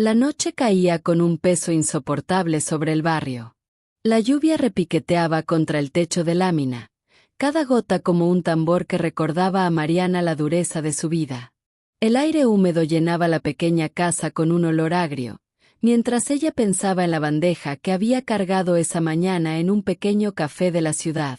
La noche caía con un peso insoportable sobre el barrio. La lluvia repiqueteaba contra el techo de lámina, cada gota como un tambor que recordaba a Mariana la dureza de su vida. El aire húmedo llenaba la pequeña casa con un olor agrio, mientras ella pensaba en la bandeja que había cargado esa mañana en un pequeño café de la ciudad.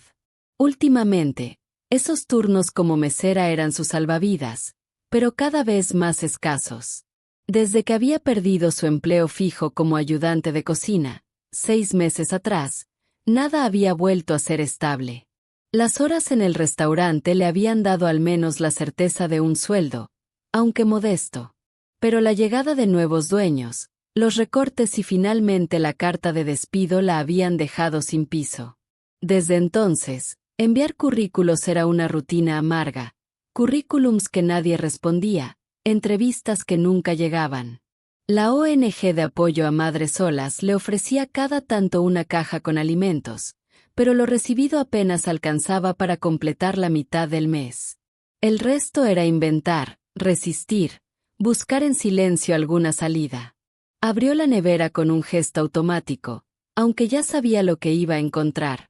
Últimamente, esos turnos como mesera eran sus salvavidas, pero cada vez más escasos. Desde que había perdido su empleo fijo como ayudante de cocina, 6 meses atrás, nada había vuelto a ser estable. Las horas en el restaurante le habían dado al menos la certeza de un sueldo, aunque modesto. Pero la llegada de nuevos dueños, los recortes y finalmente la carta de despido la habían dejado sin piso. Desde entonces, enviar currículos era una rutina amarga, currículums que nadie respondía, entrevistas que nunca llegaban. La ONG de apoyo a madres solas le ofrecía cada tanto una caja con alimentos, pero lo recibido apenas alcanzaba para completar la mitad del mes. El resto era inventar, resistir, buscar en silencio alguna salida. Abrió la nevera con un gesto automático, aunque ya sabía lo que iba a encontrar.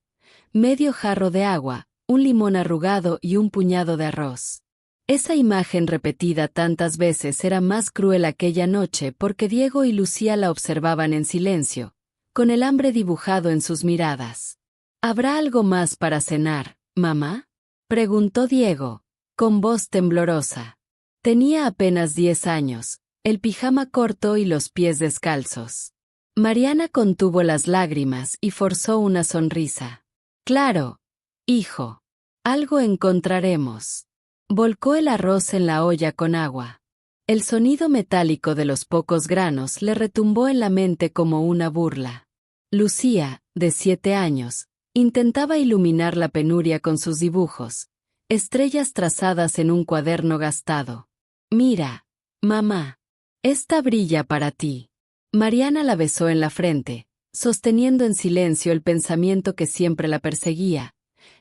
Medio jarro de agua, un limón arrugado y un puñado de arroz. Esa imagen repetida tantas veces era más cruel aquella noche porque Diego y Lucía la observaban en silencio, con el hambre dibujado en sus miradas. ¿Habrá algo más para cenar, mamá?, preguntó Diego, con voz temblorosa. Tenía apenas 10 años, el pijama corto y los pies descalzos. Mariana contuvo las lágrimas y forzó una sonrisa. Claro, hijo. Algo encontraremos. Volcó el arroz en la olla con agua. El sonido metálico de los pocos granos le retumbó en la mente como una burla. Lucía, de 7 años, intentaba iluminar la penuria con sus dibujos, estrellas trazadas en un cuaderno gastado. Mira, mamá. Esta brilla para ti. Mariana la besó en la frente, sosteniendo en silencio el pensamiento que siempre la perseguía.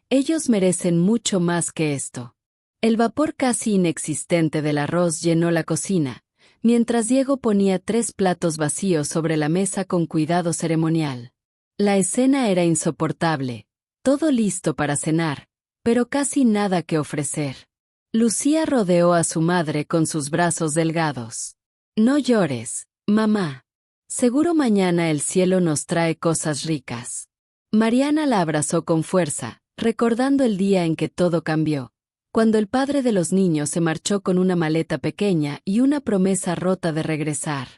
Ellos merecen mucho más que esto. El vapor casi inexistente del arroz llenó la cocina, mientras Diego ponía 3 platos vacíos sobre la mesa con cuidado ceremonial. La escena era insoportable, todo listo para cenar, pero casi nada que ofrecer. Lucía rodeó a su madre con sus brazos delgados. No llores, mamá. Seguro mañana el cielo nos trae cosas ricas. Mariana la abrazó con fuerza, recordando el día en que todo cambió, cuando el padre de los niños se marchó con una maleta pequeña y una promesa rota de regresar.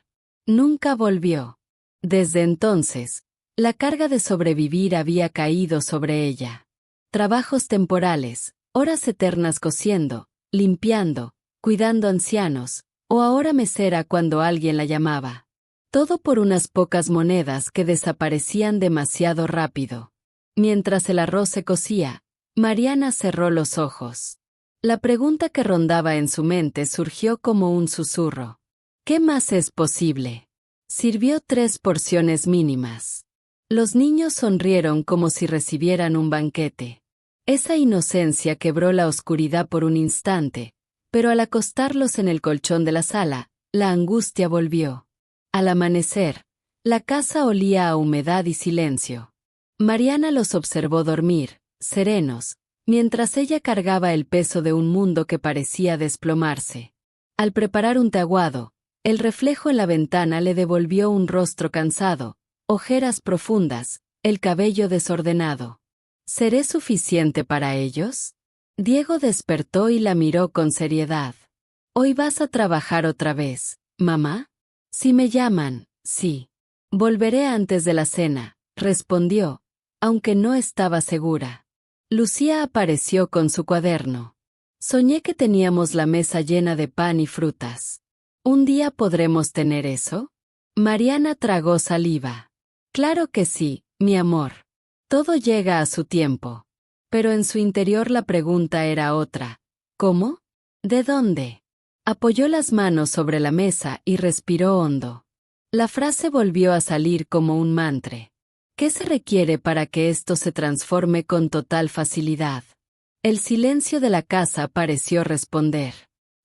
Nunca volvió. Desde entonces, la carga de sobrevivir había caído sobre ella. Trabajos temporales, horas eternas cosiendo, limpiando, cuidando ancianos, o ahora mesera cuando alguien la llamaba. Todo por unas pocas monedas que desaparecían demasiado rápido. Mientras el arroz se cocía, Mariana cerró los ojos. La pregunta que rondaba en su mente surgió como un susurro. ¿Qué más es posible? Sirvió 3 porciones mínimas. Los niños sonrieron como si recibieran un banquete. Esa inocencia quebró la oscuridad por un instante, pero al acostarlos en el colchón de la sala, la angustia volvió. Al amanecer, la casa olía a humedad y silencio. Mariana los observó dormir, serenos, mientras ella cargaba el peso de un mundo que parecía desplomarse. Al preparar un té aguado, el reflejo en la ventana le devolvió un rostro cansado, ojeras profundas, el cabello desordenado. ¿Seré suficiente para ellos? Diego despertó y la miró con seriedad. ¿Hoy vas a trabajar otra vez, mamá? Si me llaman, sí. Volveré antes de la cena, respondió, aunque no estaba segura. Lucía apareció con su cuaderno. Soñé que teníamos la mesa llena de pan y frutas. ¿Un día podremos tener eso? Mariana tragó saliva. Claro que sí, mi amor. Todo llega a su tiempo. Pero en su interior la pregunta era otra. ¿Cómo? ¿De dónde? Apoyó las manos sobre la mesa y respiró hondo. La frase volvió a salir como un mantra. ¿Qué se requiere para que esto se transforme con total facilidad? El silencio de la casa pareció responder.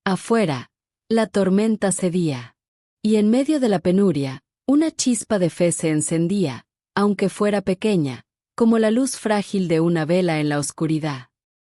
Afuera, la tormenta cedía. Y en medio de la penuria, una chispa de fe se encendía, aunque fuera pequeña, como la luz frágil de una vela en la oscuridad.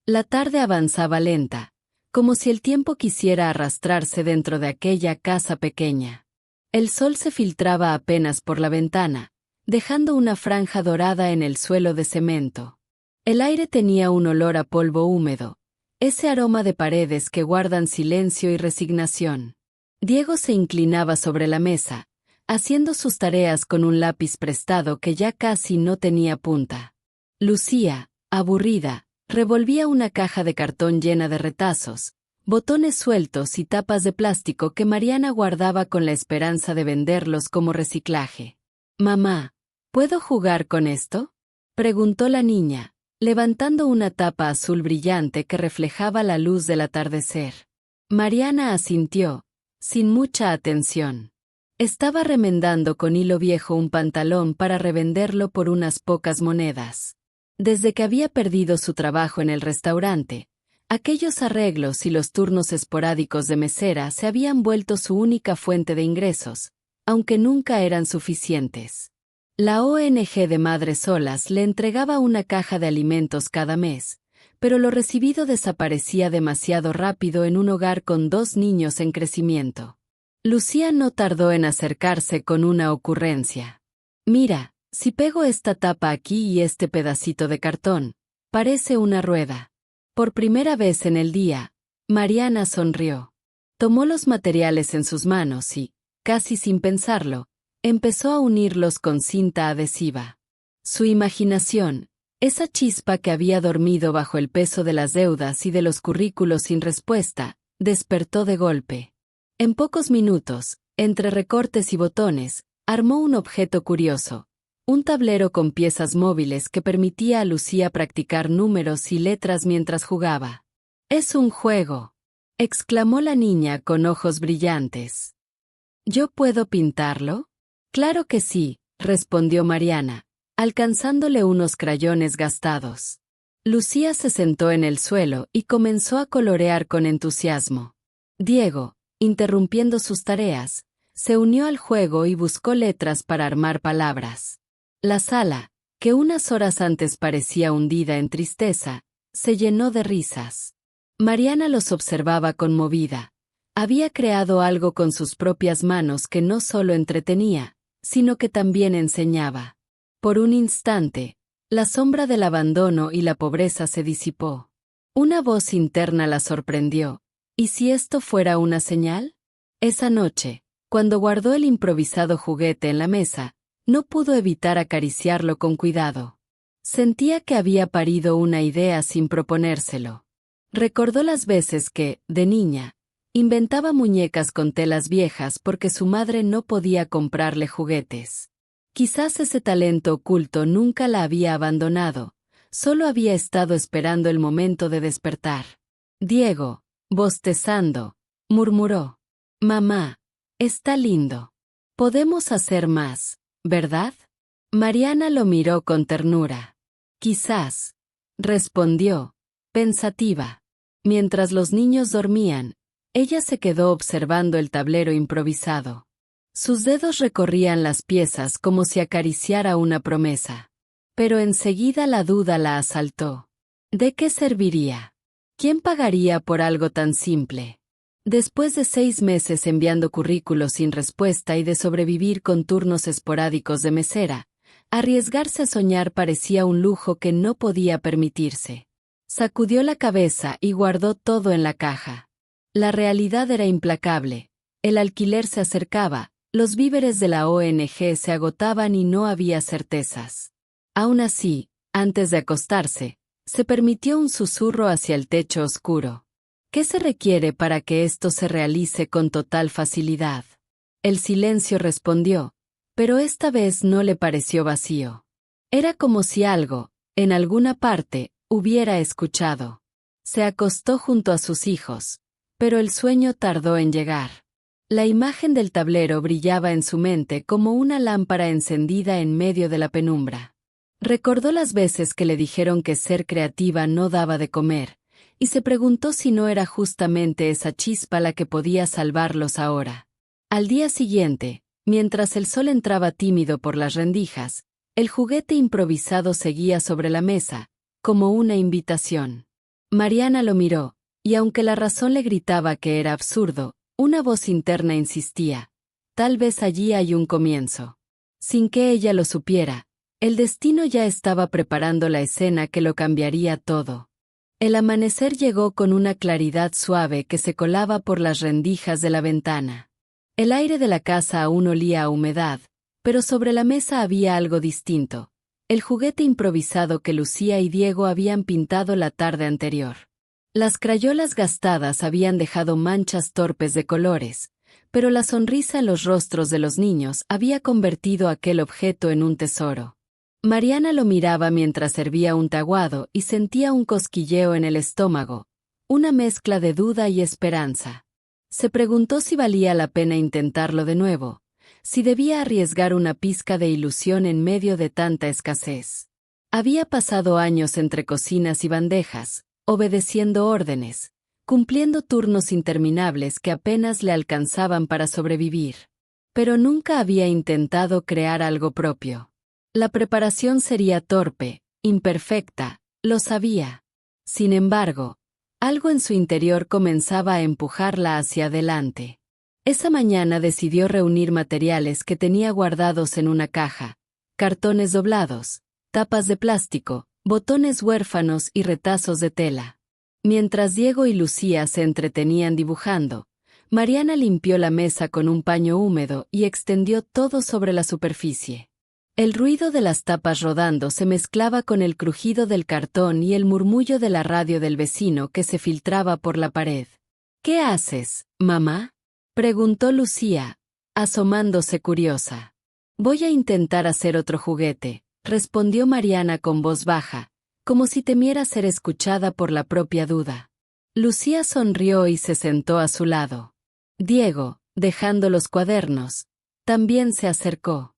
La tarde avanzaba lenta, como si el tiempo quisiera arrastrarse dentro de aquella casa pequeña. El sol se filtraba apenas por la ventana, dejando una franja dorada en el suelo de cemento. El aire tenía un olor a polvo húmedo, ese aroma de paredes que guardan silencio y resignación. Diego se inclinaba sobre la mesa, haciendo sus tareas con un lápiz prestado que ya casi no tenía punta. Lucía, aburrida, revolvía una caja de cartón llena de retazos, botones sueltos y tapas de plástico que Mariana guardaba con la esperanza de venderlos como reciclaje. «Mamá, ¿puedo jugar con esto?», preguntó la niña, levantando una tapa azul brillante que reflejaba la luz del atardecer. Mariana asintió, sin mucha atención. Estaba remendando con hilo viejo un pantalón para revenderlo por unas pocas monedas. Desde que había perdido su trabajo en el restaurante, aquellos arreglos y los turnos esporádicos de mesera se habían vuelto su única fuente de ingresos, aunque nunca eran suficientes. La ONG de Madres Solas le entregaba una caja de alimentos cada mes, pero lo recibido desaparecía demasiado rápido en un hogar con 2 niños en crecimiento. Lucía no tardó en acercarse con una ocurrencia. «Mira, si pego esta tapa aquí y este pedacito de cartón, parece una rueda». Por primera vez en el día, Mariana sonrió. Tomó los materiales en sus manos y, casi sin pensarlo, empezó a unirlos con cinta adhesiva. Su imaginación, esa chispa que había dormido bajo el peso de las deudas y de los currículos sin respuesta, despertó de golpe. En pocos minutos, entre recortes y botones, armó un objeto curioso, un tablero con piezas móviles que permitía a Lucía practicar números y letras mientras jugaba. «Es un juego», exclamó la niña con ojos brillantes. «¿Yo puedo pintarlo?». «Claro que sí», respondió Mariana, alcanzándole unos crayones gastados. Lucía se sentó en el suelo y comenzó a colorear con entusiasmo. Diego, interrumpiendo sus tareas, se unió al juego y buscó letras para armar palabras. La sala, que unas horas antes parecía hundida en tristeza, se llenó de risas. Mariana los observaba conmovida. Había creado algo con sus propias manos que no solo entretenía, sino que también enseñaba. Por un instante, la sombra del abandono y la pobreza se disipó. Una voz interna la sorprendió. ¿Y si esto fuera una señal? Esa noche, cuando guardó el improvisado juguete en la mesa, no pudo evitar acariciarlo con cuidado. Sentía que había parido una idea sin proponérselo. Recordó las veces que, de niña, inventaba muñecas con telas viejas porque su madre no podía comprarle juguetes. Quizás ese talento oculto nunca la había abandonado, solo había estado esperando el momento de despertar. Diego, bostezando, murmuró: «Mamá, está lindo. Podemos hacer más, ¿verdad?». Mariana lo miró con ternura. «Quizás», respondió, pensativa. Mientras los niños dormían, ella se quedó observando el tablero improvisado. Sus dedos recorrían las piezas como si acariciara una promesa. Pero enseguida la duda la asaltó. ¿De qué serviría? ¿Quién pagaría por algo tan simple? Después de 6 meses enviando currículos sin respuesta y de sobrevivir con turnos esporádicos de mesera, arriesgarse a soñar parecía un lujo que no podía permitirse. Sacudió la cabeza y guardó todo en la caja. La realidad era implacable. El alquiler se acercaba, los víveres de la ONG se agotaban y no había certezas. Aún así, antes de acostarse, se permitió un susurro hacia el techo oscuro. ¿Qué se requiere para que esto se realice con total facilidad? El silencio respondió, pero esta vez no le pareció vacío. Era como si algo, en alguna parte, hubiera escuchado. Se acostó junto a sus hijos, pero el sueño tardó en llegar. La imagen del tablero brillaba en su mente como una lámpara encendida en medio de la penumbra. Recordó las veces que le dijeron que ser creativa no daba de comer, y se preguntó si no era justamente esa chispa la que podía salvarlos ahora. Al día siguiente, mientras el sol entraba tímido por las rendijas, el juguete improvisado seguía sobre la mesa, como una invitación. Mariana lo miró, y aunque la razón le gritaba que era absurdo, una voz interna insistía: tal vez allí hay un comienzo. Sin que ella lo supiera, el destino ya estaba preparando la escena que lo cambiaría todo. El amanecer llegó con una claridad suave que se colaba por las rendijas de la ventana. El aire de la casa aún olía a humedad, pero sobre la mesa había algo distinto: el juguete improvisado que Lucía y Diego habían pintado la tarde anterior. Las crayolas gastadas habían dejado manchas torpes de colores, pero la sonrisa en los rostros de los niños había convertido aquel objeto en un tesoro. Mariana lo miraba mientras servía un taguado y sentía un cosquilleo en el estómago, una mezcla de duda y esperanza. Se preguntó si valía la pena intentarlo de nuevo, si debía arriesgar una pizca de ilusión en medio de tanta escasez. Había pasado años entre cocinas y bandejas, obedeciendo órdenes, cumpliendo turnos interminables que apenas le alcanzaban para sobrevivir. Pero nunca había intentado crear algo propio. La preparación sería torpe, imperfecta, lo sabía. Sin embargo, algo en su interior comenzaba a empujarla hacia adelante. Esa mañana decidió reunir materiales que tenía guardados en una caja: cartones doblados, tapas de plástico, botones huérfanos y retazos de tela. Mientras Diego y Lucía se entretenían dibujando, Mariana limpió la mesa con un paño húmedo y extendió todo sobre la superficie. El ruido de las tapas rodando se mezclaba con el crujido del cartón y el murmullo de la radio del vecino que se filtraba por la pared. ¿Qué haces, mamá?, preguntó Lucía, asomándose curiosa. Voy a intentar hacer otro juguete, respondió Mariana con voz baja, como si temiera ser escuchada por la propia duda. Lucía sonrió y se sentó a su lado. Diego, dejando los cuadernos, también se acercó.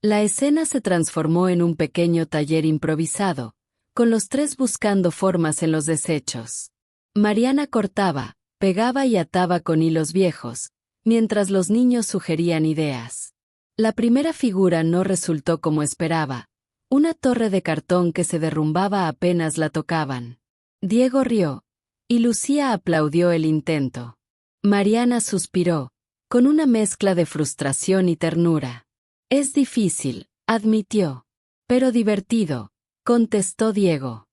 La escena se transformó en un pequeño taller improvisado, con los tres buscando formas en los desechos. Mariana cortaba, pegaba y ataba con hilos viejos, mientras los niños sugerían ideas. La primera figura no resultó como esperaba: una torre de cartón que se derrumbaba apenas la tocaban. Diego rió, y Lucía aplaudió el intento. Mariana suspiró, con una mezcla de frustración y ternura. Es difícil, admitió. Pero divertido, contestó Diego.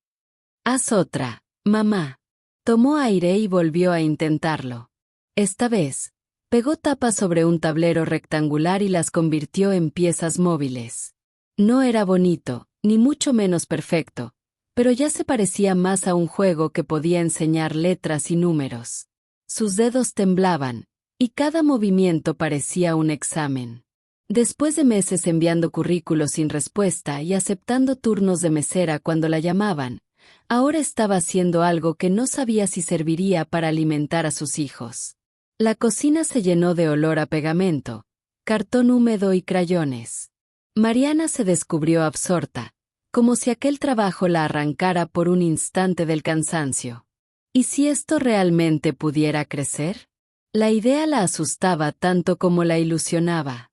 Haz otra, mamá. Tomó aire y volvió a intentarlo. Esta vez, pegó tapas sobre un tablero rectangular y las convirtió en piezas móviles. No era bonito, ni mucho menos perfecto, pero ya se parecía más a un juego que podía enseñar letras y números. Sus dedos temblaban, y cada movimiento parecía un examen. Después de meses enviando currículos sin respuesta y aceptando turnos de mesera cuando la llamaban, ahora estaba haciendo algo que no sabía si serviría para alimentar a sus hijos. La cocina se llenó de olor a pegamento, cartón húmedo y crayones. Mariana se descubrió absorta, como si aquel trabajo la arrancara por un instante del cansancio. ¿Y si esto realmente pudiera crecer? La idea la asustaba tanto como la ilusionaba.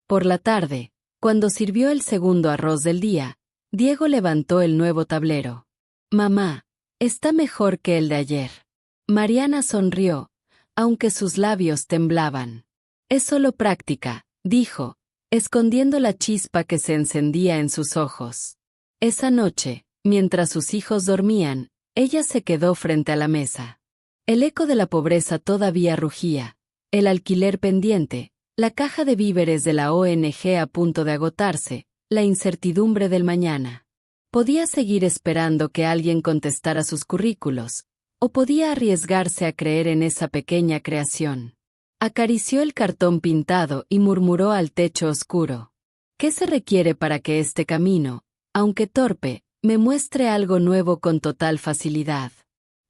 Por la tarde, cuando sirvió el segundo arroz del día, Diego levantó el nuevo tablero. Mamá, está mejor que el de ayer. Mariana sonrió, aunque sus labios temblaban. Es solo práctica, dijo, escondiendo la chispa que se encendía en sus ojos. Esa noche, mientras sus hijos dormían, ella se quedó frente a la mesa. El eco de la pobreza todavía rugía, el alquiler pendiente, la caja de víveres de la ONG a punto de agotarse, la incertidumbre del mañana. Podía seguir esperando que alguien contestara sus currículos, o podía arriesgarse a creer en esa pequeña creación. Acarició el cartón pintado y murmuró al techo oscuro. ¿Qué se requiere para que este camino, aunque torpe, me muestre algo nuevo con total facilidad?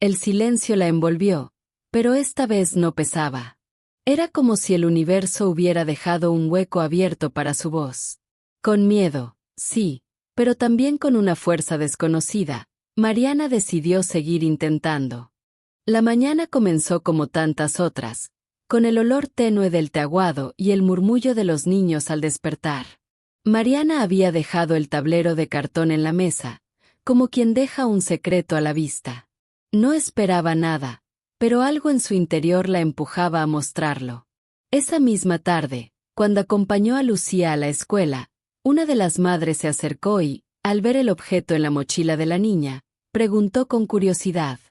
El silencio la envolvió, pero esta vez no pesaba. Era como si el universo hubiera dejado un hueco abierto para su voz. Con miedo, sí, pero también con una fuerza desconocida, Mariana decidió seguir intentando. La mañana comenzó como tantas otras, con el olor tenue del té aguado y el murmullo de los niños al despertar. Mariana había dejado el tablero de cartón en la mesa, como quien deja un secreto a la vista. No esperaba nada, pero algo en su interior la empujaba a mostrarlo. Esa misma tarde, cuando acompañó a Lucía a la escuela, una de las madres se acercó y, al ver el objeto en la mochila de la niña, preguntó con curiosidad: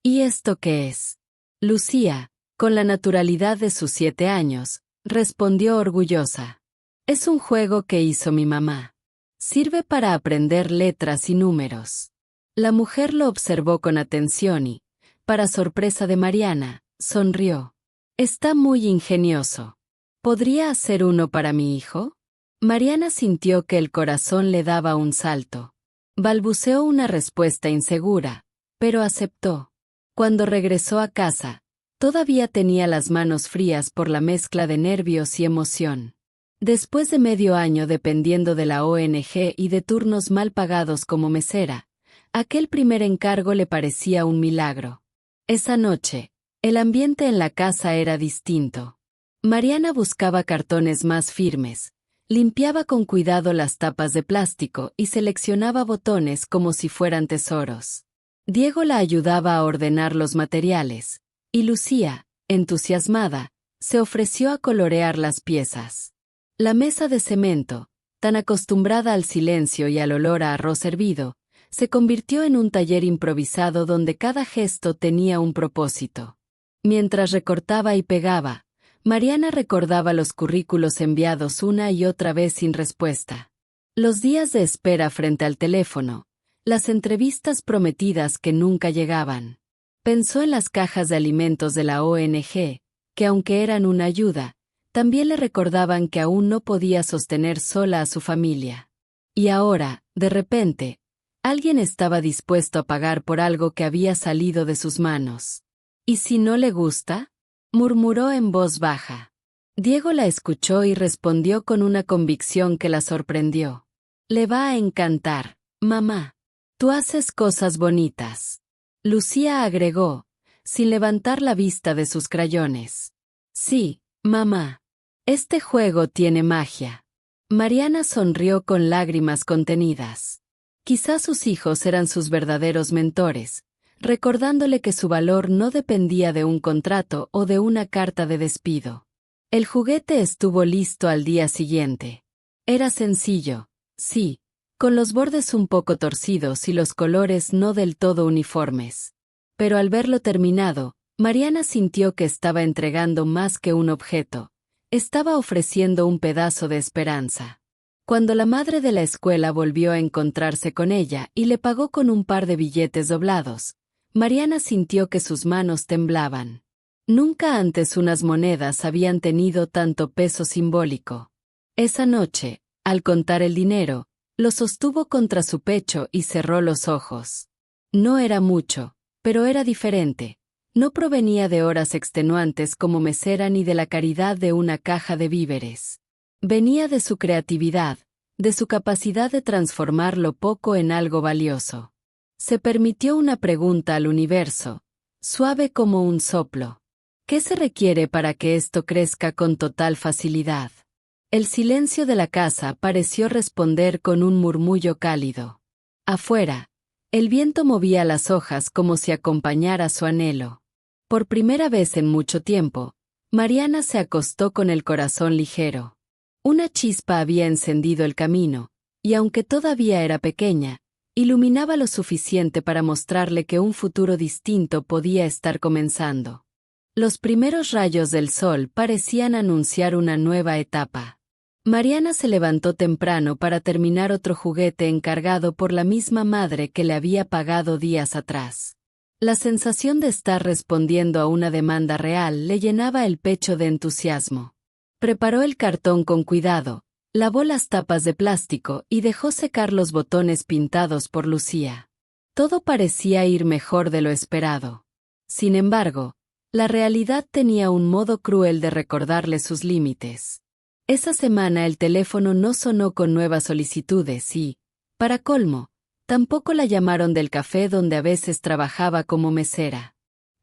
¿Y esto qué es? Lucía, con la naturalidad de sus 7 años, respondió orgullosa: es un juego que hizo mi mamá. Sirve para aprender letras y números. La mujer lo observó con atención y, para sorpresa de Mariana, sonrió. Está muy ingenioso. ¿Podría hacer uno para mi hijo? Mariana sintió que el corazón le daba un salto. Balbuceó una respuesta insegura, pero aceptó. Cuando regresó a casa, todavía tenía las manos frías por la mezcla de nervios y emoción. Después de medio año dependiendo de la ONG y de turnos mal pagados como mesera, aquel primer encargo le parecía un milagro. Esa noche, el ambiente en la casa era distinto. Mariana buscaba cartones más firmes, limpiaba con cuidado las tapas de plástico y seleccionaba botones como si fueran tesoros. Diego la ayudaba a ordenar los materiales, y Lucía, entusiasmada, se ofreció a colorear las piezas. La mesa de cemento, tan acostumbrada al silencio y al olor a arroz hervido, se convirtió en un taller improvisado donde cada gesto tenía un propósito. Mientras recortaba y pegaba, Mariana recordaba los currículos enviados una y otra vez sin respuesta. Los días de espera frente al teléfono, las entrevistas prometidas que nunca llegaban. Pensó en las cajas de alimentos de la ONG, que aunque eran una ayuda, también le recordaban que aún no podía sostener sola a su familia. Y ahora, de repente, alguien estaba dispuesto a pagar por algo que había salido de sus manos. ¿Y si no le gusta? Murmuró en voz baja. Diego la escuchó y respondió con una convicción que la sorprendió. Le va a encantar, mamá. Tú haces cosas bonitas. Lucía agregó, sin levantar la vista de sus crayones. Sí, mamá. Este juego tiene magia. Mariana sonrió con lágrimas contenidas. Quizás sus hijos eran sus verdaderos mentores, recordándole que su valor no dependía de un contrato o de una carta de despido. El juguete estuvo listo al día siguiente. Era sencillo, sí, con los bordes un poco torcidos y los colores no del todo uniformes. Pero al verlo terminado, Mariana sintió que estaba entregando más que un objeto. Estaba ofreciendo un pedazo de esperanza. Cuando la madre de la escuela volvió a encontrarse con ella y le pagó con un par de billetes doblados, Mariana sintió que sus manos temblaban. Nunca antes unas monedas habían tenido tanto peso simbólico. Esa noche, al contar el dinero, lo sostuvo contra su pecho y cerró los ojos. No era mucho, pero era diferente. No provenía de horas extenuantes como mesera ni de la caridad de una caja de víveres. Venía de su creatividad, de su capacidad de transformar lo poco en algo valioso. Se permitió una pregunta al universo, suave como un soplo. ¿Qué se requiere para que esto crezca con total facilidad? El silencio de la casa pareció responder con un murmullo cálido. Afuera, el viento movía las hojas como si acompañara su anhelo. Por primera vez en mucho tiempo, Mariana se acostó con el corazón ligero. Una chispa había encendido el camino, y aunque todavía era pequeña, iluminaba lo suficiente para mostrarle que un futuro distinto podía estar comenzando. Los primeros rayos del sol parecían anunciar una nueva etapa. Mariana se levantó temprano para terminar otro juguete encargado por la misma madre que le había pagado días atrás. La sensación de estar respondiendo a una demanda real le llenaba el pecho de entusiasmo. Preparó el cartón con cuidado, lavó las tapas de plástico y dejó secar los botones pintados por Lucía. Todo parecía ir mejor de lo esperado. Sin embargo, la realidad tenía un modo cruel de recordarle sus límites. Esa semana el teléfono no sonó con nuevas solicitudes y, para colmo, tampoco la llamaron del café donde a veces trabajaba como mesera.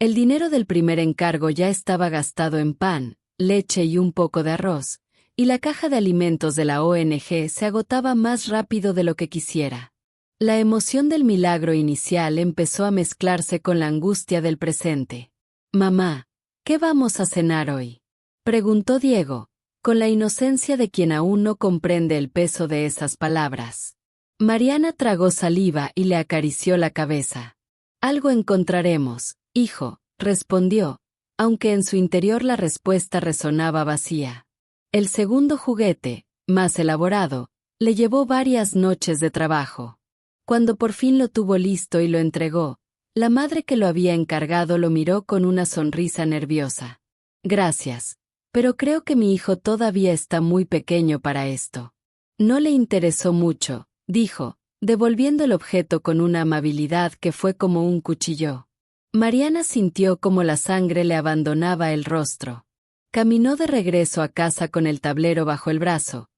El dinero del primer encargo ya estaba gastado en pan, leche y un poco de arroz, y la caja de alimentos de la ONG se agotaba más rápido de lo que quisiera. La emoción del milagro inicial empezó a mezclarse con la angustia del presente. «Mamá, ¿qué vamos a cenar hoy?», preguntó Diego, con la inocencia de quien aún no comprende el peso de esas palabras. Mariana tragó saliva y le acarició la cabeza. «Algo encontraremos, hijo», respondió, aunque en su interior la respuesta resonaba vacía. El segundo juguete, más elaborado, le llevó varias noches de trabajo. Cuando por fin lo tuvo listo y lo entregó, la madre que lo había encargado lo miró con una sonrisa nerviosa. «Gracias, pero creo que mi hijo todavía está muy pequeño para esto». No le interesó mucho, dijo, devolviendo el objeto con una amabilidad que fue como un cuchillo. Mariana sintió como la sangre le abandonaba el rostro. Caminó de regreso a casa con el tablero bajo el brazo,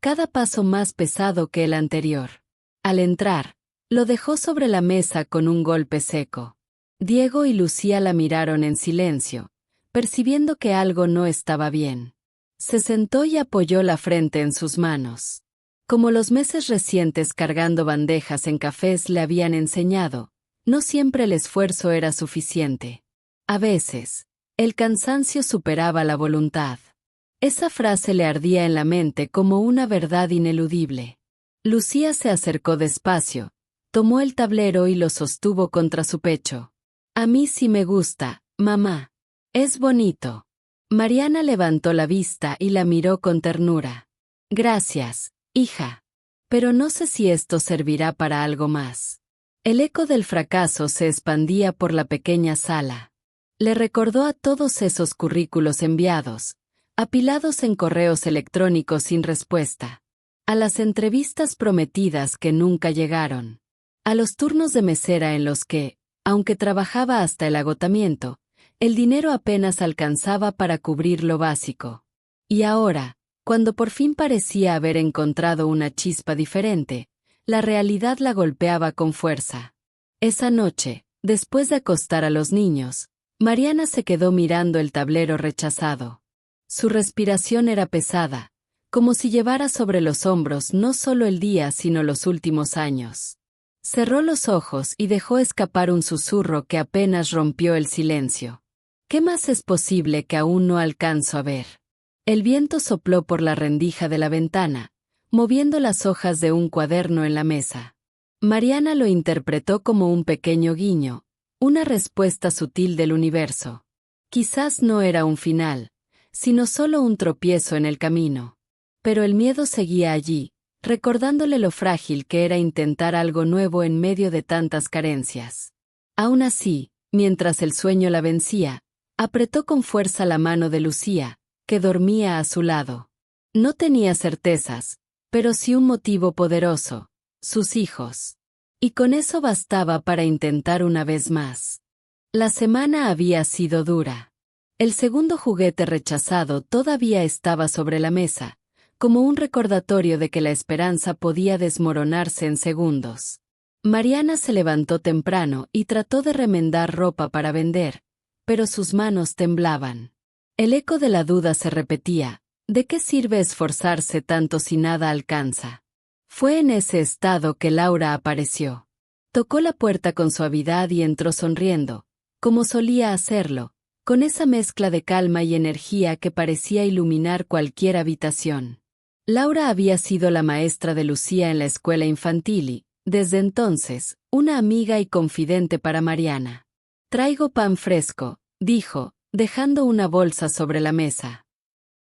cada paso más pesado que el anterior. Al entrar, lo dejó sobre la mesa con un golpe seco. Diego y Lucía la miraron en silencio, percibiendo que algo no estaba bien. Se sentó y apoyó la frente en sus manos. Como los meses recientes cargando bandejas en cafés le habían enseñado, no siempre el esfuerzo era suficiente. A veces, el cansancio superaba la voluntad. Esa frase le ardía en la mente como una verdad ineludible. Lucía se acercó despacio, tomó el tablero y lo sostuvo contra su pecho. «A mí sí me gusta, mamá. Es bonito». Mariana levantó la vista y la miró con ternura. «Gracias, hija. Pero no sé si esto servirá para algo más». El eco del fracaso se expandía por la pequeña sala. Le recordó a todos esos currículos enviados, apilados en correos electrónicos sin respuesta, a las entrevistas prometidas que nunca llegaron, a los turnos de mesera en los que, aunque trabajaba hasta el agotamiento, el dinero apenas alcanzaba para cubrir lo básico. Y ahora, cuando por fin parecía haber encontrado una chispa diferente, la realidad la golpeaba con fuerza. Esa noche, después de acostar a los niños, Mariana se quedó mirando el tablero rechazado. Su respiración era pesada, como si llevara sobre los hombros no solo el día sino los últimos años. Cerró los ojos y dejó escapar un susurro que apenas rompió el silencio. «¿Qué más es posible que aún no alcanzo a ver?». El viento sopló por la rendija de la ventana, moviendo las hojas de un cuaderno en la mesa. Mariana lo interpretó como un pequeño guiño, una respuesta sutil del universo. Quizás no era un final, sino solo un tropiezo en el camino. Pero el miedo seguía allí, recordándole lo frágil que era intentar algo nuevo en medio de tantas carencias. Aún así, mientras el sueño la vencía, apretó con fuerza la mano de Lucía, que dormía a su lado. No tenía certezas, pero sí un motivo poderoso: sus hijos. Y con eso bastaba para intentar una vez más. La semana había sido dura. El segundo juguete rechazado todavía estaba sobre la mesa, como un recordatorio de que la esperanza podía desmoronarse en segundos. Mariana se levantó temprano y trató de remendar ropa para vender, pero sus manos temblaban. El eco de la duda se repetía: ¿de qué sirve esforzarse tanto si nada alcanza? Fue en ese estado que Laura apareció. Tocó la puerta con suavidad y entró sonriendo, como solía hacerlo, con esa mezcla de calma y energía que parecía iluminar cualquier habitación. Laura había sido la maestra de Lucía en la escuela infantil y, desde entonces, una amiga y confidente para Mariana. «Traigo pan fresco», dijo, dejando una bolsa sobre la mesa.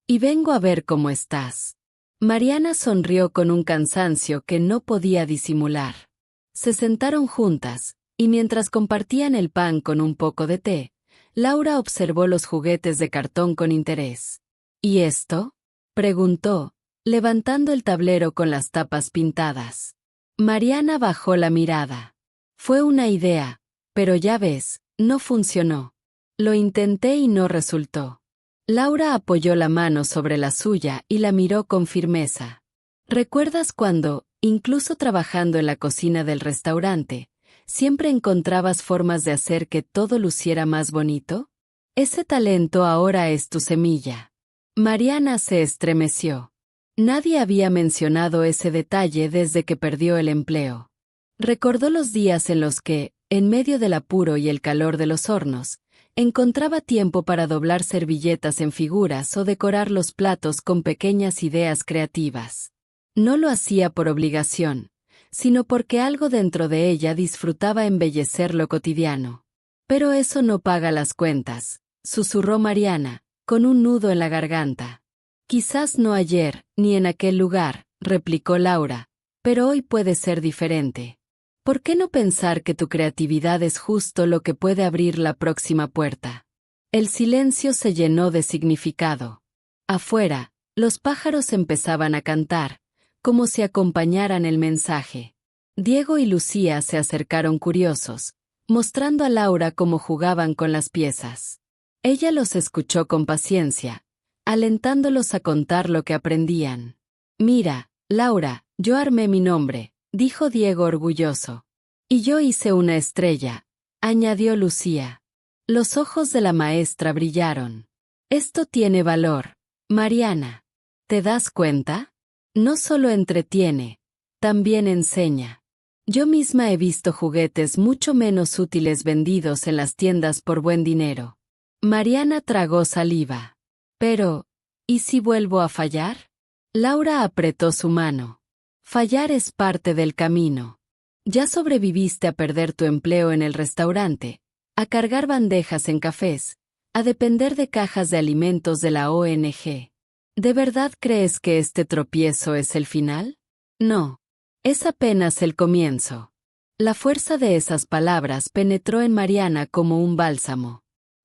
«Y vengo a ver cómo estás». Mariana sonrió con un cansancio que no podía disimular. Se sentaron juntas, y mientras compartían el pan con un poco de té, Laura observó los juguetes de cartón con interés. «¿Y esto?», preguntó, levantando el tablero con las tapas pintadas. Mariana bajó la mirada. «Fue una idea, pero ya ves, no funcionó. Lo intenté y no resultó». Laura apoyó la mano sobre la suya y la miró con firmeza. «¿Recuerdas cuando, incluso trabajando en la cocina del restaurante, ¿Siempre encontrabas formas de hacer que todo luciera más bonito? Ese talento ahora es tu semilla. Mariana se estremeció. Nadie había mencionado ese detalle desde que perdió el empleo. Recordó los días en los que, en medio del apuro y el calor de los hornos, encontraba tiempo para doblar servilletas en figuras o decorar los platos con pequeñas ideas creativas. No lo hacía por obligación, sino porque algo dentro de ella disfrutaba embellecer lo cotidiano. Pero eso no paga las cuentas, susurró Mariana, con un nudo en la garganta. Quizás no ayer, ni en aquel lugar, replicó Laura, pero hoy puede ser diferente. ¿Por qué no pensar que tu creatividad es justo lo que puede abrir la próxima puerta? El silencio se llenó de significado. Afuera, los pájaros empezaban a cantar, como si acompañaran el mensaje. Diego y Lucía se acercaron curiosos, mostrando a Laura cómo jugaban con las piezas. Ella los escuchó con paciencia, alentándolos a contar lo que aprendían. Mira, Laura, yo armé mi nombre, dijo Diego orgulloso. Y yo hice una estrella, añadió Lucía. Los ojos de la maestra brillaron. Esto tiene valor, Mariana. ¿Te das cuenta? No solo entretiene, también enseña. Yo misma he visto juguetes mucho menos útiles vendidos en las tiendas por buen dinero. Mariana tragó saliva. Pero, ¿y si vuelvo a fallar? Laura apretó su mano. Fallar es parte del camino. Ya sobreviviste a perder tu empleo en el restaurante, a cargar bandejas en cafés, a depender de cajas de alimentos de la ONG. ¿De verdad crees que este tropiezo es el final? No. Es apenas el comienzo. La fuerza de esas palabras penetró en Mariana como un bálsamo.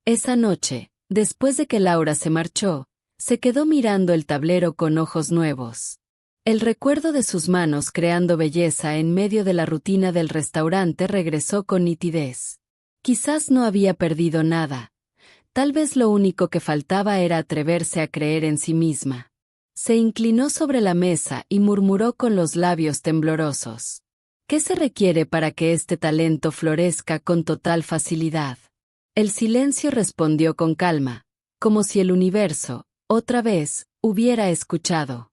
Esa noche, después de que Laura se marchó, se quedó mirando el tablero con ojos nuevos. El recuerdo de sus manos creando belleza en medio de la rutina del restaurante regresó con nitidez. Quizás no había perdido nada. Tal vez lo único que faltaba era atreverse a creer en sí misma. Se inclinó sobre la mesa y murmuró con los labios temblorosos. ¿Qué se requiere para que este talento florezca con total facilidad? El silencio respondió con calma, como si el universo, otra vez, hubiera escuchado.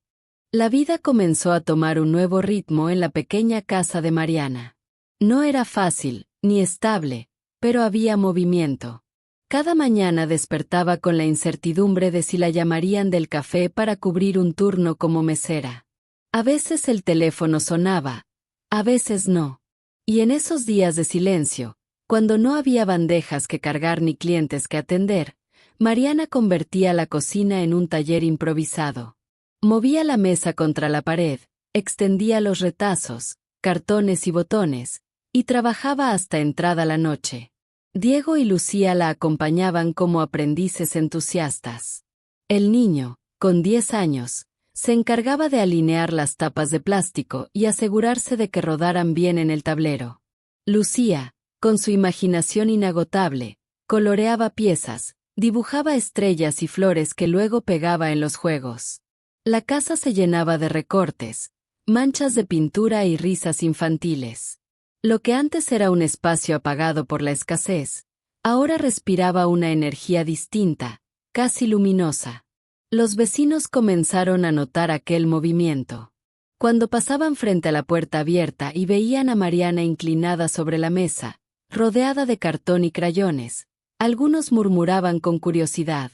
La vida comenzó a tomar un nuevo ritmo en la pequeña casa de Mariana. No era fácil, ni estable, pero había movimiento. Cada mañana despertaba con la incertidumbre de si la llamarían del café para cubrir un turno como mesera. A veces el teléfono sonaba, a veces no. Y en esos días de silencio, cuando no había bandejas que cargar ni clientes que atender, Mariana convertía la cocina en un taller improvisado. Movía la mesa contra la pared, extendía los retazos, cartones y botones, y trabajaba hasta entrada la noche. Diego y Lucía la acompañaban como aprendices entusiastas. El niño, con 10 años, se encargaba de alinear las tapas de plástico y asegurarse de que rodaran bien en el tablero. Lucía, con su imaginación inagotable, coloreaba piezas, dibujaba estrellas y flores que luego pegaba en los juegos. La casa se llenaba de recortes, manchas de pintura y risas infantiles. Lo que antes era un espacio apagado por la escasez, ahora respiraba una energía distinta, casi luminosa. Los vecinos comenzaron a notar aquel movimiento. Cuando pasaban frente a la puerta abierta y veían a Mariana inclinada sobre la mesa, rodeada de cartón y crayones, algunos murmuraban con curiosidad.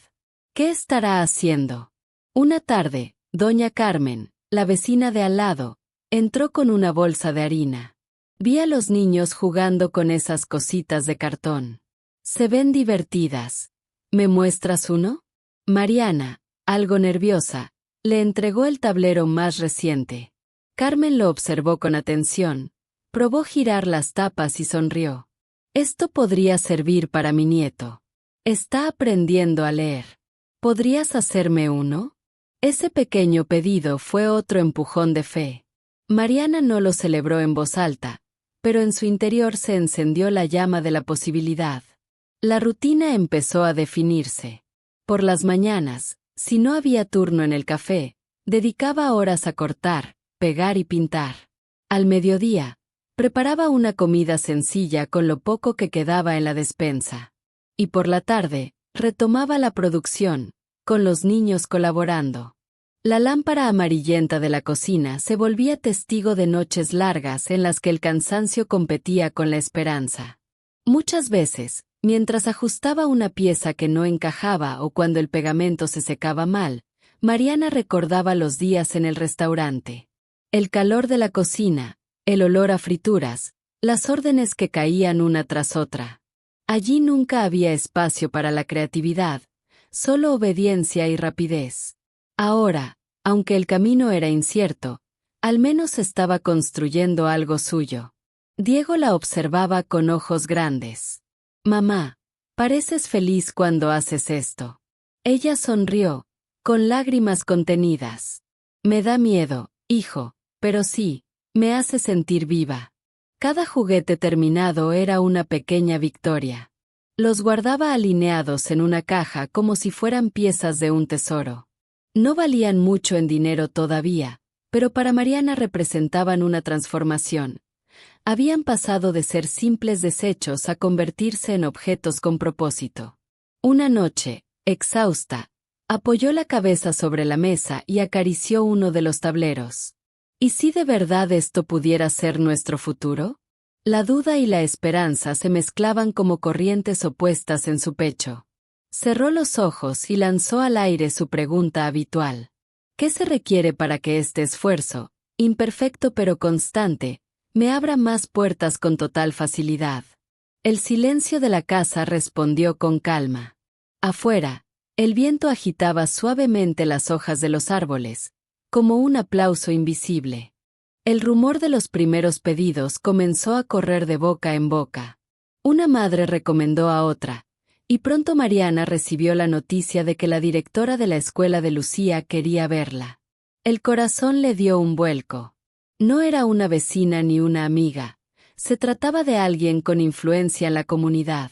¿Qué estará haciendo? Una tarde, doña Carmen, la vecina de al lado, entró con una bolsa de harina. Vi a los niños jugando con esas cositas de cartón. Se ven divertidas. ¿Me muestras uno? Mariana, algo nerviosa, le entregó el tablero más reciente. Carmen lo observó con atención, probó girar las tapas y sonrió. Esto podría servir para mi nieto. Está aprendiendo a leer. ¿Podrías hacerme uno? Ese pequeño pedido fue otro empujón de fe. Mariana no lo celebró en voz alta, pero en su interior se encendió la llama de la posibilidad. La rutina empezó a definirse. Por las mañanas, si no había turno en el café, dedicaba horas a cortar, pegar y pintar. Al mediodía, Preparaba una comida sencilla con lo poco que quedaba en la despensa. Y por la tarde, retomaba la producción, con los niños colaborando. La lámpara amarillenta de la cocina se volvía testigo de noches largas en las que el cansancio competía con la esperanza. Muchas veces, mientras ajustaba una pieza que no encajaba o cuando el pegamento se secaba mal, Mariana recordaba los días en el restaurante. El calor de la cocina, el olor a frituras, las órdenes que caían una tras otra. Allí nunca había espacio para la creatividad, solo obediencia y rapidez. Ahora, aunque el camino era incierto, al menos estaba construyendo algo suyo. Diego la observaba con ojos grandes. «Mamá, pareces feliz cuando haces esto». Ella sonrió, con lágrimas contenidas. «Me da miedo, hijo, pero sí, me hace sentir viva». Cada juguete terminado era una pequeña victoria. Los guardaba alineados en una caja como si fueran piezas de un tesoro. No valían mucho en dinero todavía, pero para Mariana representaban una transformación. Habían pasado de ser simples desechos a convertirse en objetos con propósito. Una noche, exhausta, apoyó la cabeza sobre la mesa y acarició uno de los tableros. ¿Y si de verdad esto pudiera ser nuestro futuro? La duda y la esperanza se mezclaban como corrientes opuestas en su pecho. Cerró los ojos y lanzó al aire su pregunta habitual. ¿Qué se requiere para que este esfuerzo, imperfecto pero constante, me abra más puertas con total facilidad? El silencio de la casa respondió con calma. Afuera, el viento agitaba suavemente las hojas de los árboles, como un aplauso invisible. El rumor de los primeros pedidos comenzó a correr de boca en boca. Una madre recomendó a otra, y pronto Mariana recibió la noticia de que la directora de la escuela de Lucía quería verla. El corazón le dio un vuelco. No era una vecina ni una amiga, se trataba de alguien con influencia en la comunidad.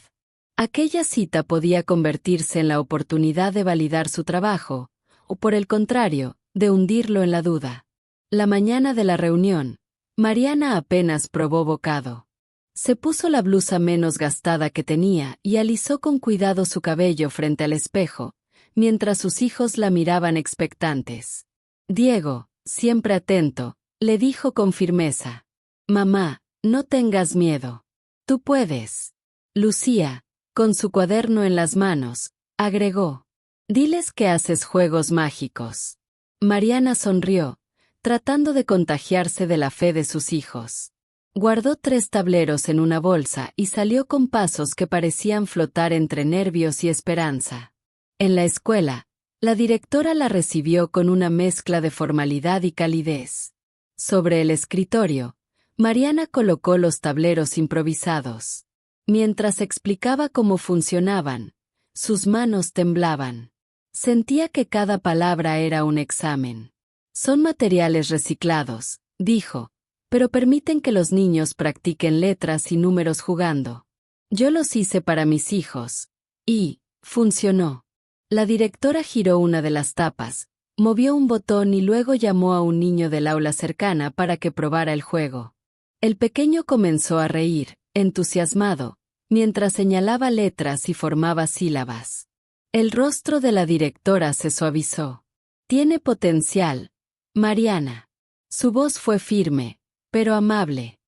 Aquella cita podía convertirse en la oportunidad de validar su trabajo, o por el contrario, de hundirlo en la duda. La mañana de la reunión, Mariana apenas probó bocado. Se puso la blusa menos gastada que tenía y alisó con cuidado su cabello frente al espejo, mientras sus hijos la miraban expectantes. Diego, siempre atento, le dijo con firmeza: «Mamá, no tengas miedo. Tú puedes». Lucía, con su cuaderno en las manos, agregó: «Diles que haces juegos mágicos». Mariana sonrió, tratando de contagiarse de la fe de sus hijos. Guardó 3 tableros en una bolsa y salió con pasos que parecían flotar entre nervios y esperanza. En la escuela, la directora la recibió con una mezcla de formalidad y calidez. Sobre el escritorio, Mariana colocó los tableros improvisados. Mientras explicaba cómo funcionaban, sus manos temblaban. Sentía que cada palabra era un examen. «Son materiales reciclados», dijo, «pero permiten que los niños practiquen letras y números jugando. Yo los hice para mis hijos. Y funcionó». La directora giró una de las tapas, movió un botón y luego llamó a un niño del aula cercana para que probara el juego. El pequeño comenzó a reír, entusiasmado, mientras señalaba letras y formaba sílabas. El rostro de la directora se suavizó. «Tiene potencial, Mariana». Su voz fue firme, pero amable.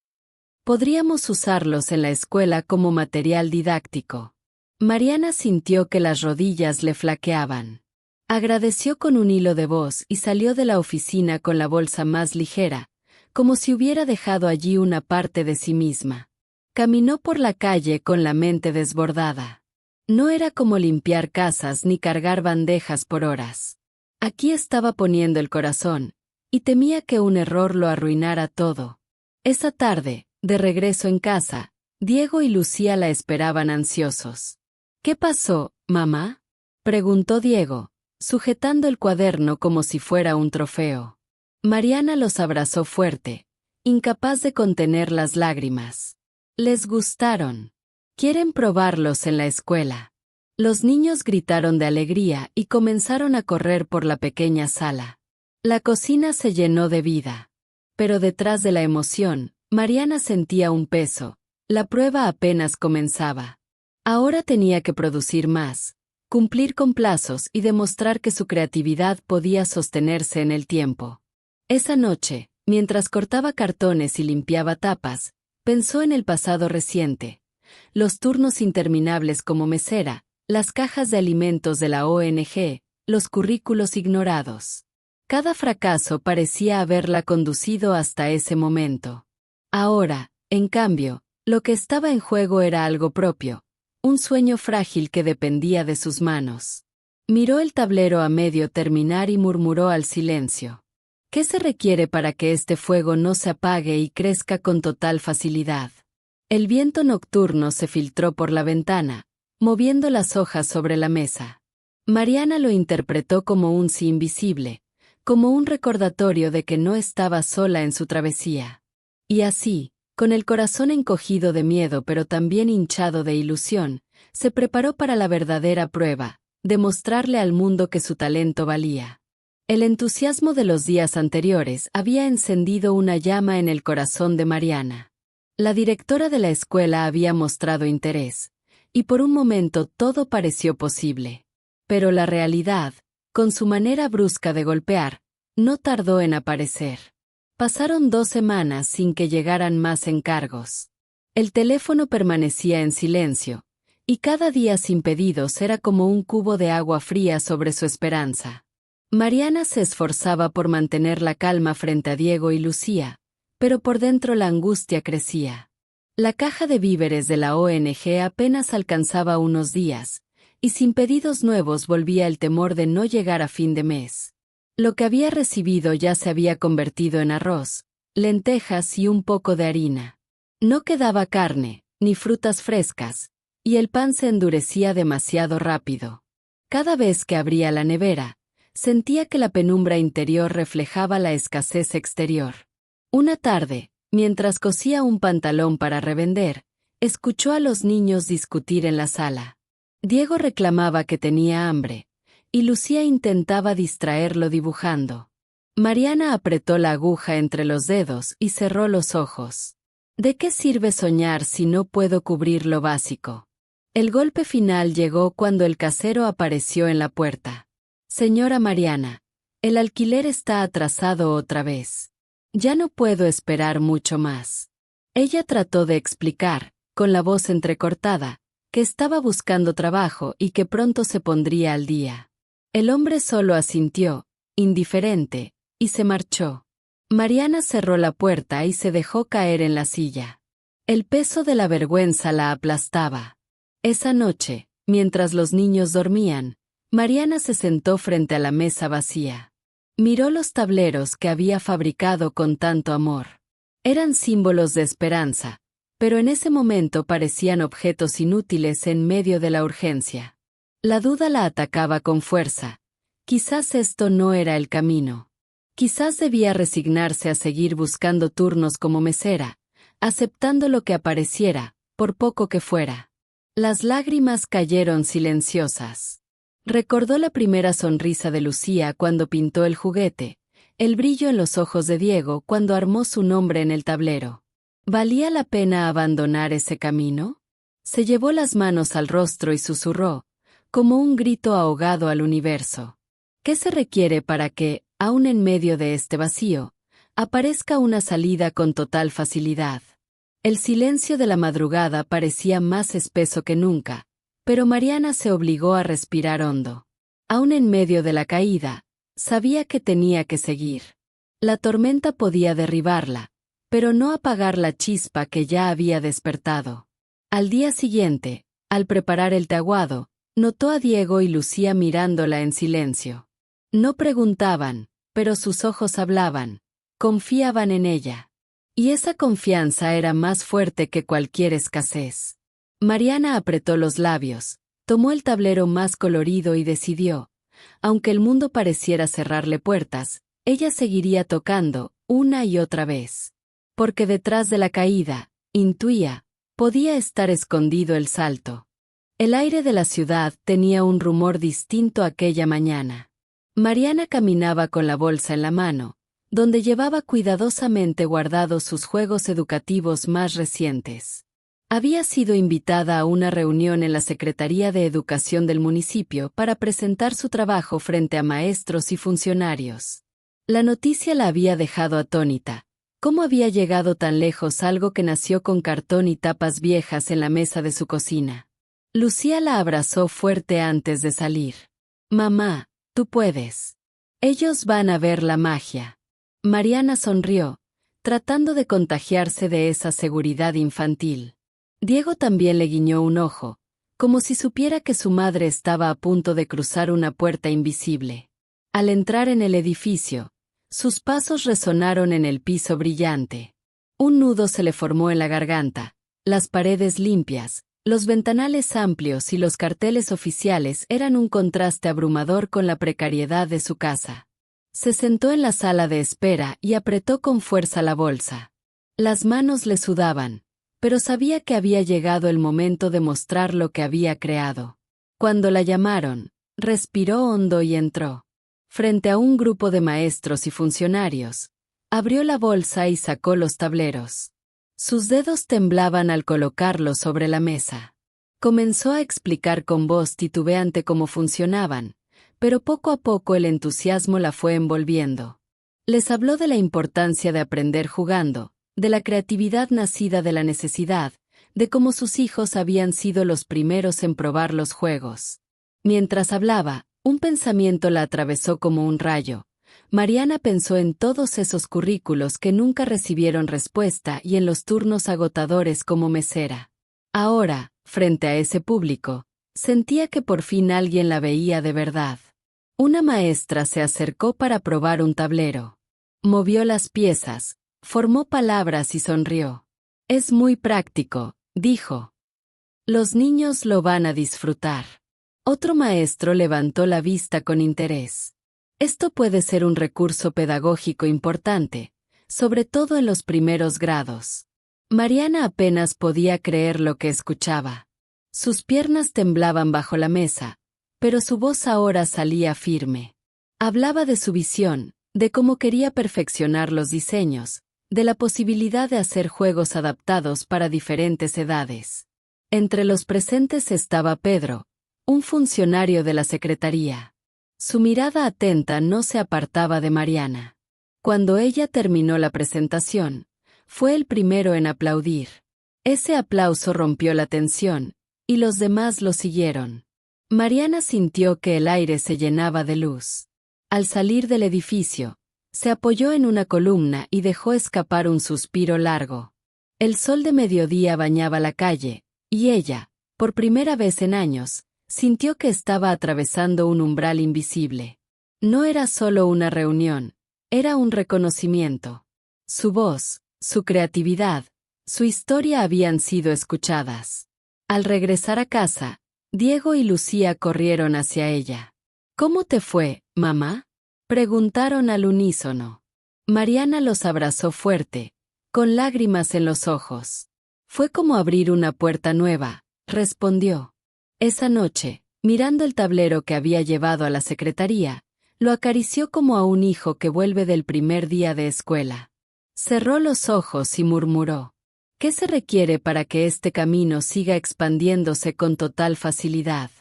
«Podríamos usarlos en la escuela como material didáctico». Mariana sintió que las rodillas le flaqueaban. Agradeció con un hilo de voz y salió de la oficina con la bolsa más ligera, como si hubiera dejado allí una parte de sí misma. Caminó por la calle con la mente desbordada. No era como limpiar casas ni cargar bandejas por horas. Aquí estaba poniendo el corazón, y temía que un error lo arruinara todo. Esa tarde, de regreso en casa, Diego y Lucía la esperaban ansiosos. «¿Qué pasó, mamá?», preguntó Diego, sujetando el cuaderno como si fuera un trofeo. Mariana los abrazó fuerte, incapaz de contener las lágrimas. «Les gustaron. Quieren probarlos en la escuela». Los niños gritaron de alegría y comenzaron a correr por la pequeña sala. La cocina se llenó de vida. Pero detrás de la emoción, Mariana sentía un peso. La prueba apenas comenzaba. Ahora tenía que producir más, cumplir con plazos y demostrar que su creatividad podía sostenerse en el tiempo. Esa noche, mientras cortaba cartones y limpiaba tapas, pensó en el pasado reciente. Los turnos interminables como mesera, las cajas de alimentos de la ONG, los currículos ignorados. Cada fracaso parecía haberla conducido hasta ese momento. Ahora, en cambio, lo que estaba en juego era algo propio, un sueño frágil que dependía de sus manos. Miró el tablero a medio terminar y murmuró al silencio. ¿Qué se requiere para que este fuego no se apague y crezca con total facilidad? El viento nocturno se filtró por la ventana, moviendo las hojas sobre la mesa. Mariana lo interpretó como un sí invisible, como un recordatorio de que no estaba sola en su travesía. Y así, con el corazón encogido de miedo pero también hinchado de ilusión, se preparó para la verdadera prueba, demostrarle al mundo que su talento valía. El entusiasmo de los días anteriores había encendido una llama en el corazón de Mariana. La directora de la escuela había mostrado interés, y por un momento todo pareció posible. Pero la realidad, con su manera brusca de golpear, no tardó en aparecer. Pasaron 2 semanas sin que llegaran más encargos. El teléfono permanecía en silencio, y cada día sin pedidos era como un cubo de agua fría sobre su esperanza. Mariana se esforzaba por mantener la calma frente a Diego y Lucía, pero por dentro la angustia crecía. La caja de víveres de la ONG apenas alcanzaba unos días, y sin pedidos nuevos volvía el temor de no llegar a fin de mes. Lo que había recibido ya se había convertido en arroz, lentejas y un poco de harina. No quedaba carne, ni frutas frescas, y el pan se endurecía demasiado rápido. Cada vez que abría la nevera, sentía que la penumbra interior reflejaba la escasez exterior. Una tarde, mientras cosía un pantalón para revender, escuchó a los niños discutir en la sala. Diego reclamaba que tenía hambre, y Lucía intentaba distraerlo dibujando. Mariana apretó la aguja entre los dedos y cerró los ojos. ¿De qué sirve soñar si no puedo cubrir lo básico? El golpe final llegó cuando el casero apareció en la puerta. Señora Mariana, el alquiler está atrasado otra vez. Ya no puedo esperar mucho más. Ella trató de explicar, con la voz entrecortada, que estaba buscando trabajo y que pronto se pondría al día. El hombre solo asintió, indiferente, y se marchó. Mariana cerró la puerta y se dejó caer en la silla. El peso de la vergüenza la aplastaba. Esa noche, mientras los niños dormían, Mariana se sentó frente a la mesa vacía. Miró los tableros que había fabricado con tanto amor. Eran símbolos de esperanza, pero en ese momento parecían objetos inútiles en medio de la urgencia. La duda la atacaba con fuerza. Quizás esto no era el camino. Quizás debía resignarse a seguir buscando turnos como mesera, aceptando lo que apareciera, por poco que fuera. Las lágrimas cayeron silenciosas. Recordó la primera sonrisa de Lucía cuando pintó el juguete, el brillo en los ojos de Diego cuando armó su nombre en el tablero. ¿Valía la pena abandonar ese camino? Se llevó las manos al rostro y susurró, como un grito ahogado al universo. ¿Qué se requiere para que, aun en medio de este vacío, aparezca una salida con total facilidad? El silencio de la madrugada parecía más espeso que nunca, pero Mariana se obligó a respirar hondo. Aun en medio de la caída, sabía que tenía que seguir. La tormenta podía derribarla, pero no apagar la chispa que ya había despertado. Al día siguiente, al preparar el taguado, notó a Diego y Lucía mirándola en silencio. No preguntaban, pero sus ojos hablaban, confiaban en ella. Y esa confianza era más fuerte que cualquier escasez. Mariana apretó los labios, tomó el tablero más colorido y decidió, aunque el mundo pareciera cerrarle puertas, ella seguiría tocando, una y otra vez. Porque detrás de la caída, intuía, podía estar escondido el salto. El aire de la ciudad tenía un rumor distinto aquella mañana. Mariana caminaba con la bolsa en la mano, donde llevaba cuidadosamente guardados sus juegos educativos más recientes. Había sido invitada a una reunión en la Secretaría de Educación del municipio para presentar su trabajo frente a maestros y funcionarios. La noticia la había dejado atónita. ¿Cómo había llegado tan lejos algo que nació con cartón y tapas viejas en la mesa de su cocina? Lucía la abrazó fuerte antes de salir. «Mamá, tú puedes. Ellos van a ver la magia». Mariana sonrió, tratando de contagiarse de esa seguridad infantil. Diego también le guiñó un ojo, como si supiera que su madre estaba a punto de cruzar una puerta invisible. Al entrar en el edificio, sus pasos resonaron en el piso brillante. Un nudo se le formó en la garganta, las paredes limpias, los ventanales amplios y los carteles oficiales eran un contraste abrumador con la precariedad de su casa. Se sentó en la sala de espera y apretó con fuerza la bolsa. Las manos le sudaban, pero sabía que había llegado el momento de mostrar lo que había creado. Cuando la llamaron, respiró hondo y entró. Frente a un grupo de maestros y funcionarios, abrió la bolsa y sacó los tableros. Sus dedos temblaban al colocarlos sobre la mesa. Comenzó a explicar con voz titubeante cómo funcionaban, pero poco a poco el entusiasmo la fue envolviendo. Les habló de la importancia de aprender jugando, de la creatividad nacida de la necesidad, de cómo sus hijos habían sido los primeros en probar los juegos. Mientras hablaba, un pensamiento la atravesó como un rayo. Mariana pensó en todos esos currículos que nunca recibieron respuesta y en los turnos agotadores como mesera. Ahora, frente a ese público, sentía que por fin alguien la veía de verdad. Una maestra se acercó para probar un tablero. Movió las piezas, formó palabras y sonrió. «Es muy práctico», dijo. «Los niños lo van a disfrutar». Otro maestro levantó la vista con interés. «Esto puede ser un recurso pedagógico importante, sobre todo en los primeros grados». Mariana apenas podía creer lo que escuchaba. Sus piernas temblaban bajo la mesa, pero su voz ahora salía firme. Hablaba de su visión, de cómo quería perfeccionar los diseños, de la posibilidad de hacer juegos adaptados para diferentes edades. Entre los presentes estaba Pedro, un funcionario de la secretaría. Su mirada atenta no se apartaba de Mariana. Cuando ella terminó la presentación, fue el primero en aplaudir. Ese aplauso rompió la tensión, y los demás lo siguieron. Mariana sintió que el aire se llenaba de luz. Al salir del edificio, se apoyó en una columna y dejó escapar un suspiro largo. El sol de mediodía bañaba la calle, y ella, por primera vez en años, sintió que estaba atravesando un umbral invisible. No era solo una reunión, era un reconocimiento. Su voz, su creatividad, su historia habían sido escuchadas. Al regresar a casa, Diego y Lucía corrieron hacia ella. «¿Cómo te fue, mamá?», preguntaron al unísono. Mariana los abrazó fuerte, con lágrimas en los ojos. «Fue como abrir una puerta nueva», respondió. Esa noche, mirando el tablero que había llevado a la secretaría, lo acarició como a un hijo que vuelve del primer día de escuela. Cerró los ojos y murmuró: «¿Qué se requiere para que este camino siga expandiéndose con total facilidad?».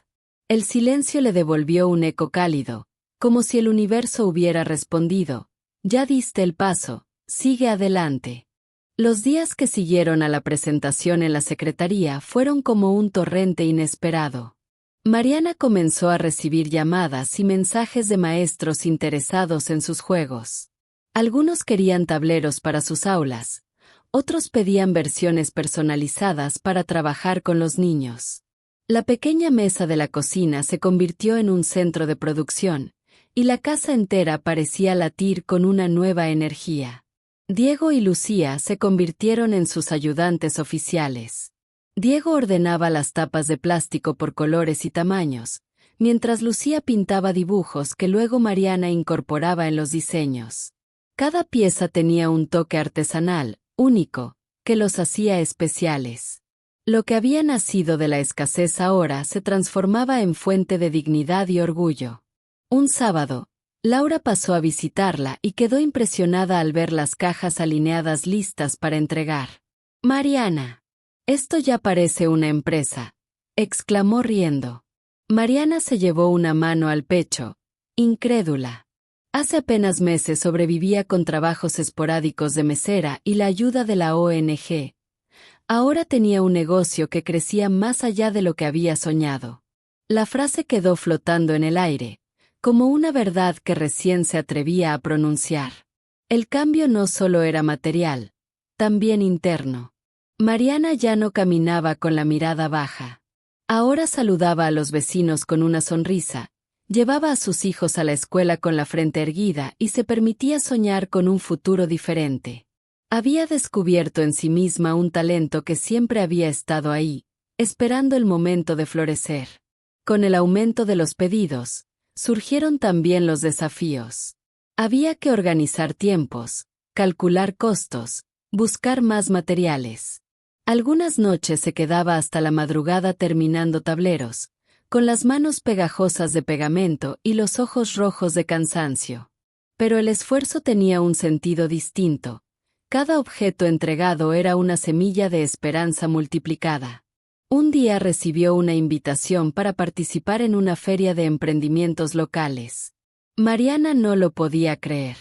El silencio le devolvió un eco cálido, como si el universo hubiera respondido: «Ya diste el paso, sigue adelante». Los días que siguieron a la presentación en la secretaría fueron como un torrente inesperado. Mariana comenzó a recibir llamadas y mensajes de maestros interesados en sus juegos. Algunos querían tableros para sus aulas, otros pedían versiones personalizadas para trabajar con los niños. La pequeña mesa de la cocina se convirtió en un centro de producción, y la casa entera parecía latir con una nueva energía. Diego y Lucía se convirtieron en sus ayudantes oficiales. Diego ordenaba las tapas de plástico por colores y tamaños, mientras Lucía pintaba dibujos que luego Mariana incorporaba en los diseños. Cada pieza tenía un toque artesanal, único, que los hacía especiales. Lo que había nacido de la escasez ahora se transformaba en fuente de dignidad y orgullo. Un sábado, Laura pasó a visitarla y quedó impresionada al ver las cajas alineadas listas para entregar. «Mariana, esto ya parece una empresa», exclamó riendo. Mariana se llevó una mano al pecho, incrédula. Hace apenas meses sobrevivía con trabajos esporádicos de mesera y la ayuda de la ONG. Ahora tenía un negocio que crecía más allá de lo que había soñado. La frase quedó flotando en el aire, como una verdad que recién se atrevía a pronunciar. El cambio no solo era material, también interno. Mariana ya no caminaba con la mirada baja. Ahora saludaba a los vecinos con una sonrisa, llevaba a sus hijos a la escuela con la frente erguida y se permitía soñar con un futuro diferente. Había descubierto en sí misma un talento que siempre había estado ahí, esperando el momento de florecer. Con el aumento de los pedidos, surgieron también los desafíos. Había que organizar tiempos, calcular costos, buscar más materiales. Algunas noches se quedaba hasta la madrugada terminando tableros, con las manos pegajosas de pegamento y los ojos rojos de cansancio. Pero el esfuerzo tenía un sentido distinto. Cada objeto entregado era una semilla de esperanza multiplicada. Un día recibió una invitación para participar en una feria de emprendimientos locales. Mariana no lo podía creer.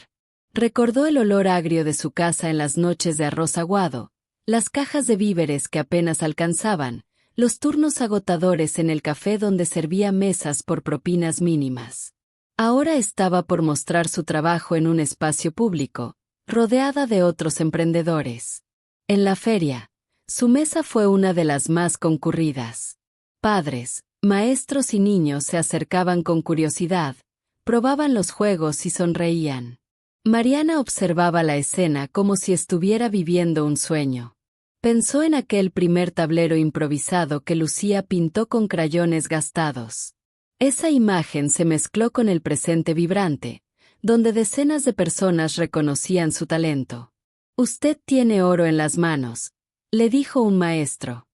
Recordó el olor agrio de su casa en las noches de arroz aguado, las cajas de víveres que apenas alcanzaban, los turnos agotadores en el café donde servía mesas por propinas mínimas. Ahora estaba por mostrar su trabajo en un espacio público, rodeada de otros emprendedores. En la feria, su mesa fue una de las más concurridas. Padres, maestros y niños se acercaban con curiosidad, probaban los juegos y sonreían. Mariana observaba la escena como si estuviera viviendo un sueño. Pensó en aquel primer tablero improvisado que Lucía pintó con crayones gastados. Esa imagen se mezcló con el presente vibrante, donde decenas de personas reconocían su talento. «Usted tiene oro en las manos», le dijo un maestro.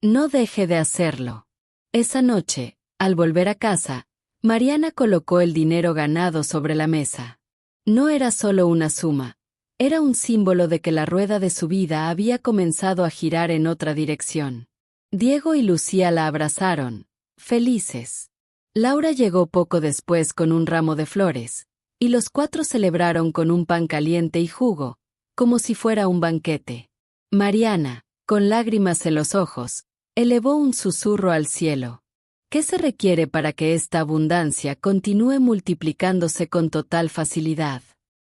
«No deje de hacerlo». Esa noche, al volver a casa, Mariana colocó el dinero ganado sobre la mesa. No era solo una suma, era un símbolo de que la rueda de su vida había comenzado a girar en otra dirección. Diego y Lucía la abrazaron, felices. Laura llegó poco después con un ramo de flores, y los cuatro celebraron con un pan caliente y jugo, como si fuera un banquete. Mariana, con lágrimas en los ojos, elevó un susurro al cielo. ¿Qué se requiere para que esta abundancia continúe multiplicándose con total facilidad?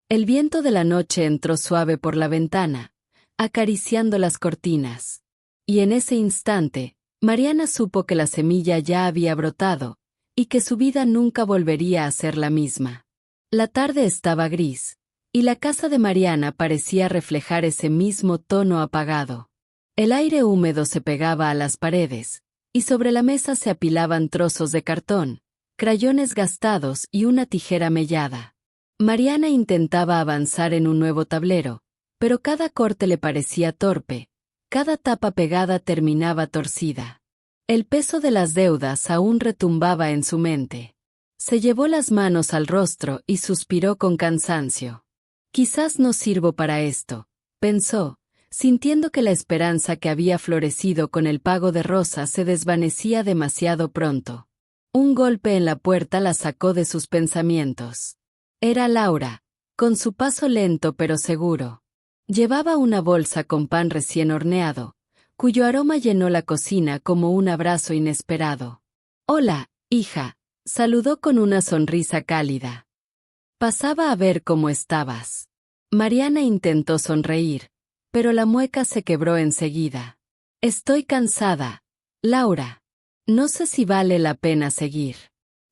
El viento de la noche entró suave por la ventana, acariciando las cortinas. Y en ese instante, Mariana supo que la semilla ya había brotado, y que su vida nunca volvería a ser la misma. La tarde estaba gris, y la casa de Mariana parecía reflejar ese mismo tono apagado. El aire húmedo se pegaba a las paredes, y sobre la mesa se apilaban trozos de cartón, crayones gastados y una tijera mellada. Mariana intentaba avanzar en un nuevo tablero, pero cada corte le parecía torpe, cada tapa pegada terminaba torcida. El peso de las deudas aún retumbaba en su mente. Se llevó las manos al rostro y suspiró con cansancio. «Quizás no sirvo para esto», pensó, sintiendo que la esperanza que había florecido con el pago de Rosa se desvanecía demasiado pronto. Un golpe en la puerta la sacó de sus pensamientos. Era Laura, con su paso lento pero seguro. Llevaba una bolsa con pan recién horneado, cuyo aroma llenó la cocina como un abrazo inesperado. «Hola, hija», saludó con una sonrisa cálida. «Pasaba a ver cómo estabas». Mariana intentó sonreír, pero la mueca se quebró enseguida. «Estoy cansada, Laura. No sé si vale la pena seguir».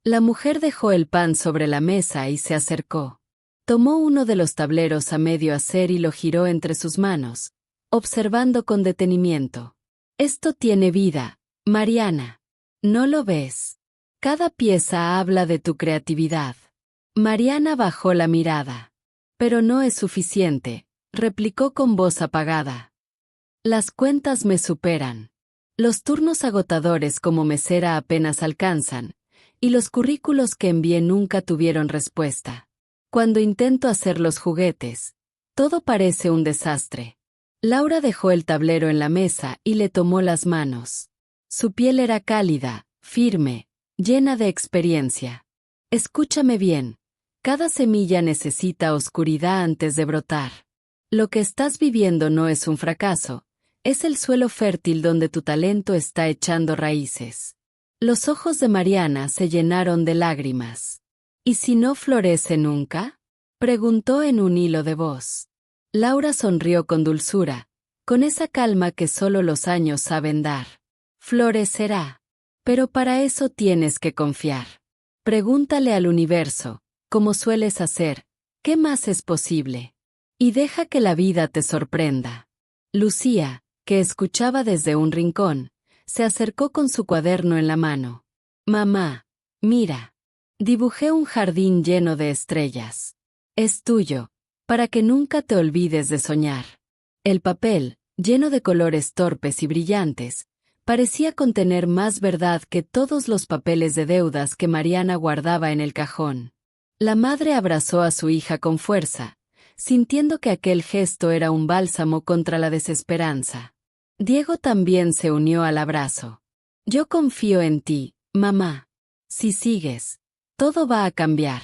La mujer dejó el pan sobre la mesa y se acercó. Tomó uno de los tableros a medio hacer y lo giró entre sus manos, observando con detenimiento. «Esto tiene vida, Mariana. ¿No lo ves? Cada pieza habla de tu creatividad». Mariana bajó la mirada. «Pero no es suficiente», replicó con voz apagada. «Las cuentas me superan. Los turnos agotadores como mesera apenas alcanzan, Y los currículos que envié nunca tuvieron respuesta. Cuando intento hacer los juguetes, todo parece un desastre. Laura dejó el tablero en la mesa y le tomó las manos. Su piel era cálida, firme, llena de experiencia. Escúchame bien. Cada semilla necesita oscuridad antes de brotar. Lo que estás viviendo no es un fracaso, es el suelo fértil donde tu talento está echando raíces. Los ojos de Mariana se llenaron de lágrimas. ¿Y si no florece nunca? Preguntó en un hilo de voz. Laura sonrió con dulzura, con esa calma que solo los años saben dar. Florecerá. Pero para eso tienes que confiar. Pregúntale al universo, como sueles hacer, ¿qué más es posible? Y deja que la vida te sorprenda. Lucía, que escuchaba desde un rincón, se acercó con su cuaderno en la mano. Mamá, mira. Dibujé un jardín lleno de estrellas. Es tuyo, para que nunca te olvides de soñar. El papel, lleno de colores torpes y brillantes, parecía contener más verdad que todos los papeles de deudas que Mariana guardaba en el cajón. La madre abrazó a su hija con fuerza, sintiendo que aquel gesto era un bálsamo contra la desesperanza. Diego también se unió al abrazo. Yo confío en ti, mamá. Si sigues, todo va a cambiar.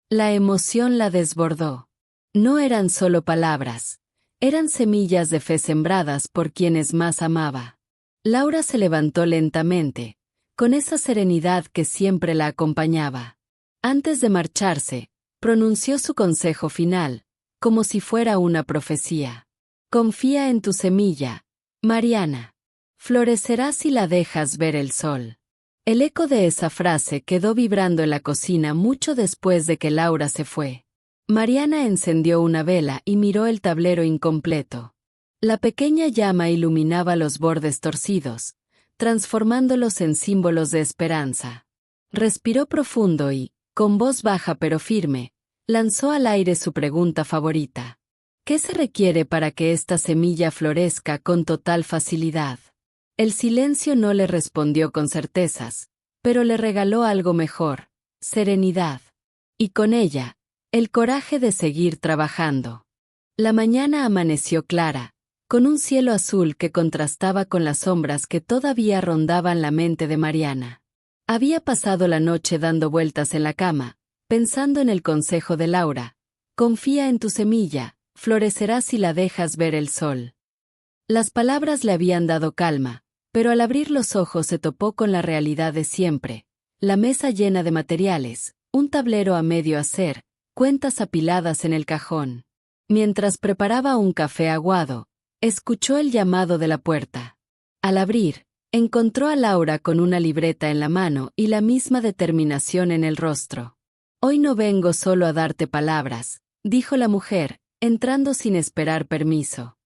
La emoción la desbordó. No eran solo palabras, eran semillas de fe sembradas por quienes más amaba. Laura se levantó lentamente, con esa serenidad que siempre la acompañaba. Antes de marcharse, pronunció su consejo final, como si fuera una profecía. Confía en tu semilla, Mariana. Florecerá si la dejas ver el sol. El eco de esa frase quedó vibrando en la cocina mucho después de que Laura se fue. Mariana encendió una vela y miró el tablero incompleto. La pequeña llama iluminaba los bordes torcidos, transformándolos en símbolos de esperanza. Respiró profundo y, con voz baja pero firme, lanzó al aire su pregunta favorita. ¿Qué se requiere para que esta semilla florezca con total facilidad? El silencio no le respondió con certezas, pero le regaló algo mejor, serenidad. Y con ella, el coraje de seguir trabajando. La mañana amaneció clara, con un cielo azul que contrastaba con las sombras que todavía rondaban la mente de Mariana. Había pasado la noche dando vueltas en la cama, pensando en el consejo de Laura. Confía en tu semilla, florecerá si la dejas ver el sol. Las palabras le habían dado calma, pero al abrir los ojos se topó con la realidad de siempre. La mesa llena de materiales, un tablero a medio hacer, cuentas apiladas en el cajón. Mientras preparaba un café aguado, escuchó el llamado de la puerta. Al abrir, encontró a Laura con una libreta en la mano y la misma determinación en el rostro. Hoy no vengo solo a darte palabras, dijo la mujer, entrando sin esperar permiso.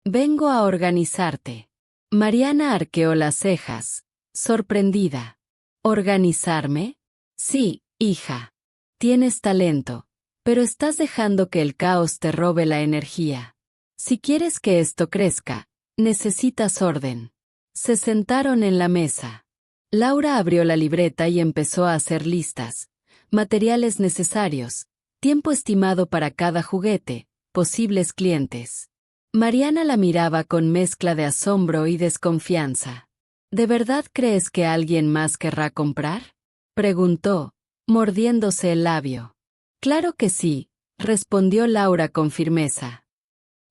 Vengo a organizarte. Mariana arqueó las cejas, sorprendida. ¿Organizarme? Sí, hija. Tienes talento, pero estás dejando que el caos te robe la energía. Si quieres que esto crezca, necesitas orden. Se sentaron en la mesa. Laura abrió la libreta y empezó a hacer listas, materiales necesarios, tiempo estimado para cada juguete, posibles clientes. Mariana la miraba con mezcla de asombro y desconfianza. ¿De verdad crees que alguien más querrá comprar? Preguntó, mordiéndose el labio. Claro que sí, respondió Laura con firmeza.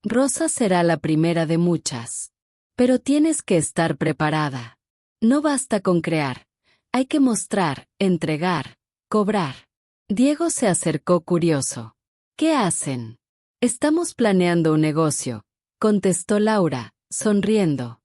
Rosa será la primera de muchas. Pero tienes que estar preparada. No basta con crear, hay que mostrar, entregar, cobrar. Diego se acercó curioso. ¿Qué hacen? Estamos planeando un negocio, contestó Laura, sonriendo.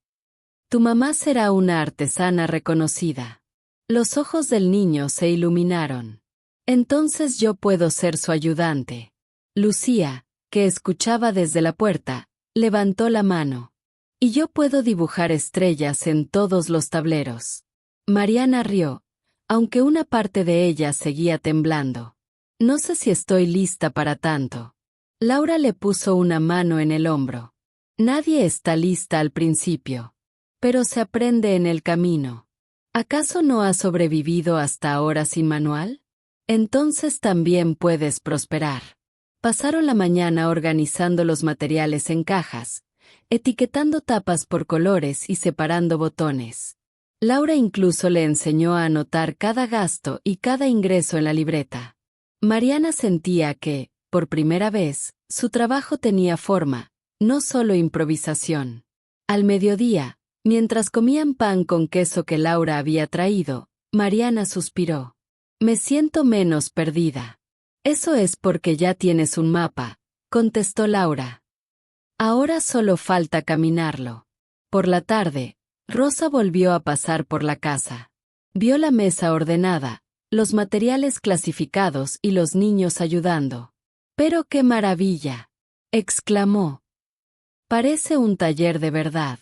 Tu mamá será una artesana reconocida. Los ojos del niño se iluminaron. Entonces yo puedo ser su ayudante. Lucía, que escuchaba desde la puerta, levantó la mano. Y yo puedo dibujar estrellas en todos los tableros. Mariana rió, aunque una parte de ella seguía temblando. No sé si estoy lista para tanto. Laura le puso una mano en el hombro. Nadie está lista al principio. Pero se aprende en el camino. ¿Acaso no has sobrevivido hasta ahora sin manual? Entonces también puedes prosperar. Pasaron la mañana organizando los materiales en cajas, etiquetando tapas por colores y separando botones. Laura incluso le enseñó a anotar cada gasto y cada ingreso en la libreta. Mariana sentía que, por primera vez, su trabajo tenía forma, no solo improvisación. Al mediodía, mientras comían pan con queso que Laura había traído, Mariana suspiró. Me siento menos perdida. Eso es porque ya tienes un mapa, contestó Laura. Ahora solo falta caminarlo. Por la tarde, Rosa volvió a pasar por la casa. Vio la mesa ordenada, los materiales clasificados y los niños ayudando. ¡Pero qué maravilla!, exclamó. Parece un taller de verdad.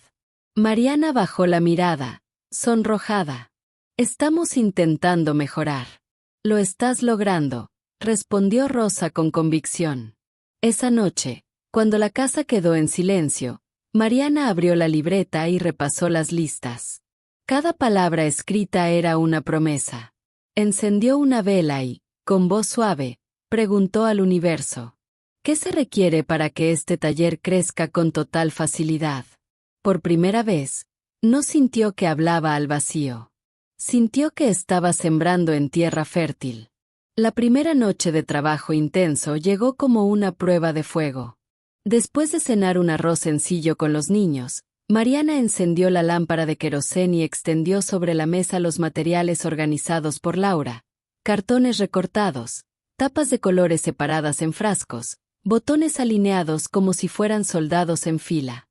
Mariana bajó la mirada, sonrojada. Estamos intentando mejorar. Lo estás logrando, respondió Rosa con convicción. Esa noche, cuando la casa quedó en silencio, Mariana abrió la libreta y repasó las listas. Cada palabra escrita era una promesa. Encendió una vela y, con voz suave, preguntó al universo: ¿qué se requiere para que este taller crezca con total facilidad? Por primera vez, no sintió que hablaba al vacío. Sintió que estaba sembrando en tierra fértil. La primera noche de trabajo intenso llegó como una prueba de fuego. Después de cenar un arroz sencillo con los niños, Mariana encendió la lámpara de querosén y extendió sobre la mesa los materiales organizados por Laura: cartones recortados, tapas de colores separadas en frascos, botones alineados como si fueran soldados en fila.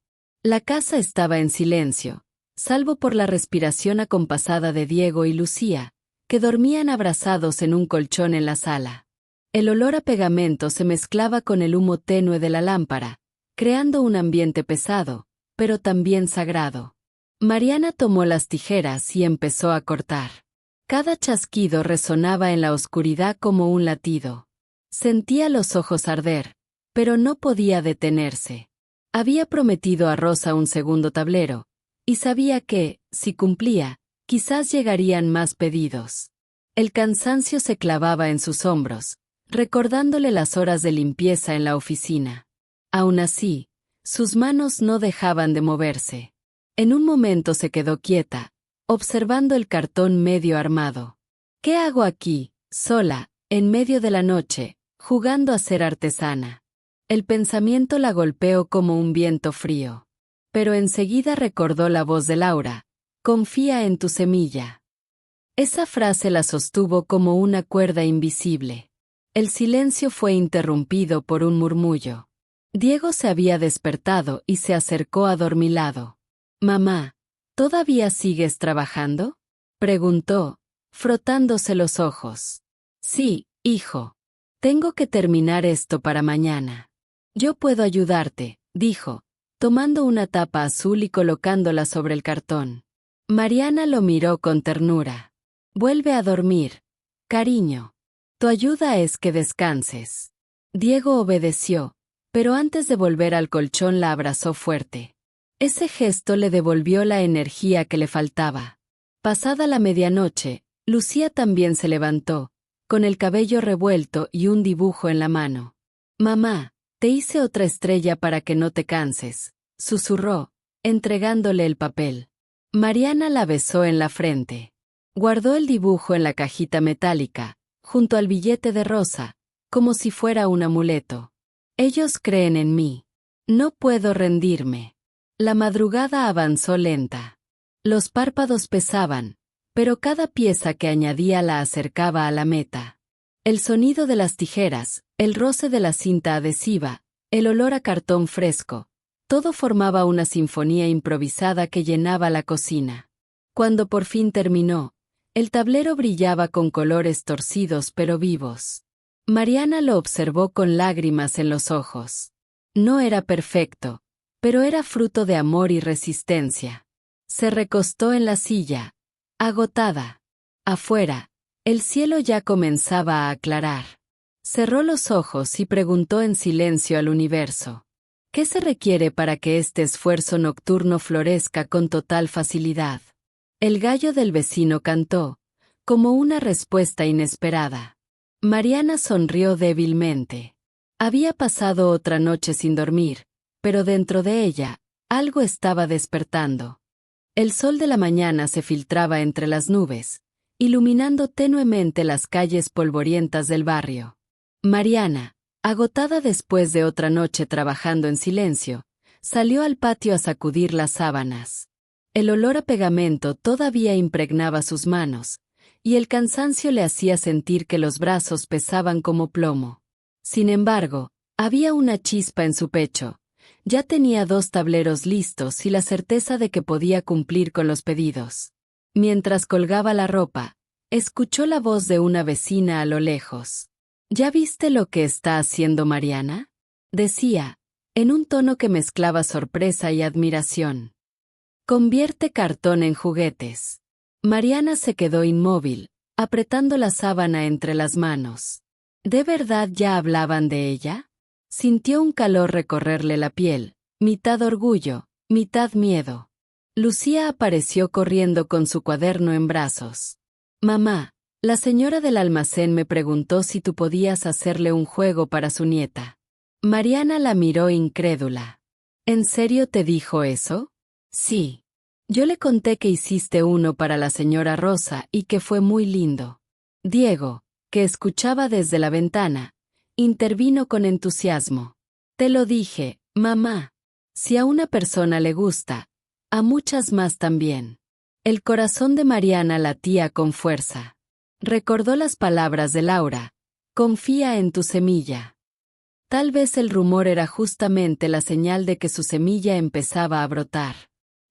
La casa estaba en silencio, salvo por la respiración acompasada de Diego y Lucía, que dormían abrazados en un colchón en la sala. El olor a pegamento se mezclaba con el humo tenue de la lámpara, creando un ambiente pesado, pero también sagrado. Mariana tomó las tijeras y empezó a cortar. Cada chasquido resonaba en la oscuridad como un latido. Sentía los ojos arder, pero no podía detenerse. Había prometido a Rosa un segundo tablero, y sabía que, si cumplía, quizás llegarían más pedidos. El cansancio se clavaba en sus hombros, recordándole las horas de limpieza en la oficina. Aún así, sus manos no dejaban de moverse. En un momento se quedó quieta, observando el cartón medio armado. ¿Qué hago aquí, sola, en medio de la noche, jugando a ser artesana? El pensamiento la golpeó como un viento frío. Pero enseguida recordó la voz de Laura: confía en tu semilla. Esa frase la sostuvo como una cuerda invisible. El silencio fue interrumpido por un murmullo. Diego se había despertado y se acercó adormilado. «Mamá, ¿todavía sigues trabajando?», preguntó, frotándose los ojos. «Sí, hijo. Tengo que terminar esto para mañana». «Yo puedo ayudarte», dijo, tomando una tapa azul y colocándola sobre el cartón. Mariana lo miró con ternura. «Vuelve a dormir, cariño. Tu ayuda es que descanses». Diego obedeció, pero antes de volver al colchón la abrazó fuerte. Ese gesto le devolvió la energía que le faltaba. Pasada la medianoche, Lucía también se levantó, con el cabello revuelto y un dibujo en la mano. «Mamá, te hice otra estrella para que no te canses», susurró, entregándole el papel. Mariana la besó en la frente. Guardó el dibujo en la cajita metálica, junto al billete de Rosa, como si fuera un amuleto. «Ellos creen en mí. No puedo rendirme». La madrugada avanzó lenta. Los párpados pesaban, pero cada pieza que añadía la acercaba a la meta. El sonido de las tijeras, el roce de la cinta adhesiva, el olor a cartón fresco, todo formaba una sinfonía improvisada que llenaba la cocina. Cuando por fin terminó, el tablero brillaba con colores torcidos pero vivos. Mariana lo observó con lágrimas en los ojos. No era perfecto, pero era fruto de amor y resistencia. Se recostó en la silla, agotada. Afuera, el cielo ya comenzaba a aclarar. Cerró los ojos y preguntó en silencio al universo: ¿qué se requiere para que este esfuerzo nocturno florezca con total facilidad? El gallo del vecino cantó, como una respuesta inesperada. Mariana sonrió débilmente. Había pasado otra noche sin dormir, pero dentro de ella, algo estaba despertando. El sol de la mañana se filtraba entre las nubes, iluminando tenuemente las calles polvorientas del barrio. Mariana, agotada después de otra noche trabajando en silencio, salió al patio a sacudir las sábanas. El olor a pegamento todavía impregnaba sus manos, y el cansancio le hacía sentir que los brazos pesaban como plomo. Sin embargo, había una chispa en su pecho. Ya tenía 2 tableros listos y la certeza de que podía cumplir con los pedidos. Mientras colgaba la ropa, escuchó la voz de una vecina a lo lejos. ¿Ya viste lo que está haciendo Mariana?, decía, en un tono que mezclaba sorpresa y admiración. Convierte cartón en juguetes. Mariana se quedó inmóvil, apretando la sábana entre las manos. ¿De verdad ya hablaban de ella? Sintió un calor recorrerle la piel, mitad orgullo, mitad miedo. Lucía apareció corriendo con su cuaderno en brazos. Mamá, la señora del almacén me preguntó si tú podías hacerle un juego para su nieta. Mariana la miró incrédula. ¿En serio te dijo eso? Sí. Yo le conté que hiciste uno para la señora Rosa y que fue muy lindo. Diego, que escuchaba desde la ventana, intervino con entusiasmo. Te lo dije, mamá. Si a una persona le gusta, a muchas más también. El corazón de Mariana latía con fuerza. Recordó las palabras de Laura. Confía en tu semilla. Tal vez el rumor era justamente la señal de que su semilla empezaba a brotar.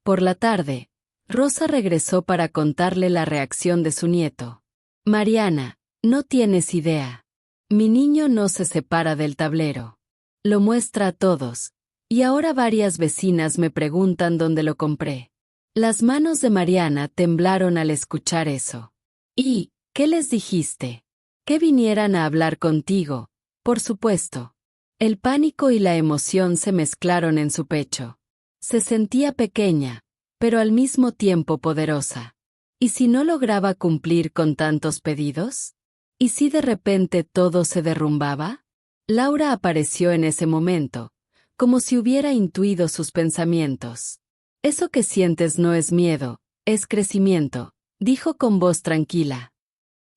Por la tarde, Rosa regresó para contarle la reacción de su nieto. Mariana, no tienes idea. Mi niño no se separa del tablero. Lo muestra a todos, y ahora varias vecinas me preguntan dónde lo compré. Las manos de Mariana temblaron al escuchar eso. ¿Y qué les dijiste? Que vinieran a hablar contigo, por supuesto. El pánico y la emoción se mezclaron en su pecho. Se sentía pequeña, pero al mismo tiempo poderosa. ¿Y si no lograba cumplir con tantos pedidos? ¿Y si de repente todo se derrumbaba? Laura apareció en ese momento, como si hubiera intuido sus pensamientos. Eso que sientes no es miedo, es crecimiento, dijo con voz tranquila.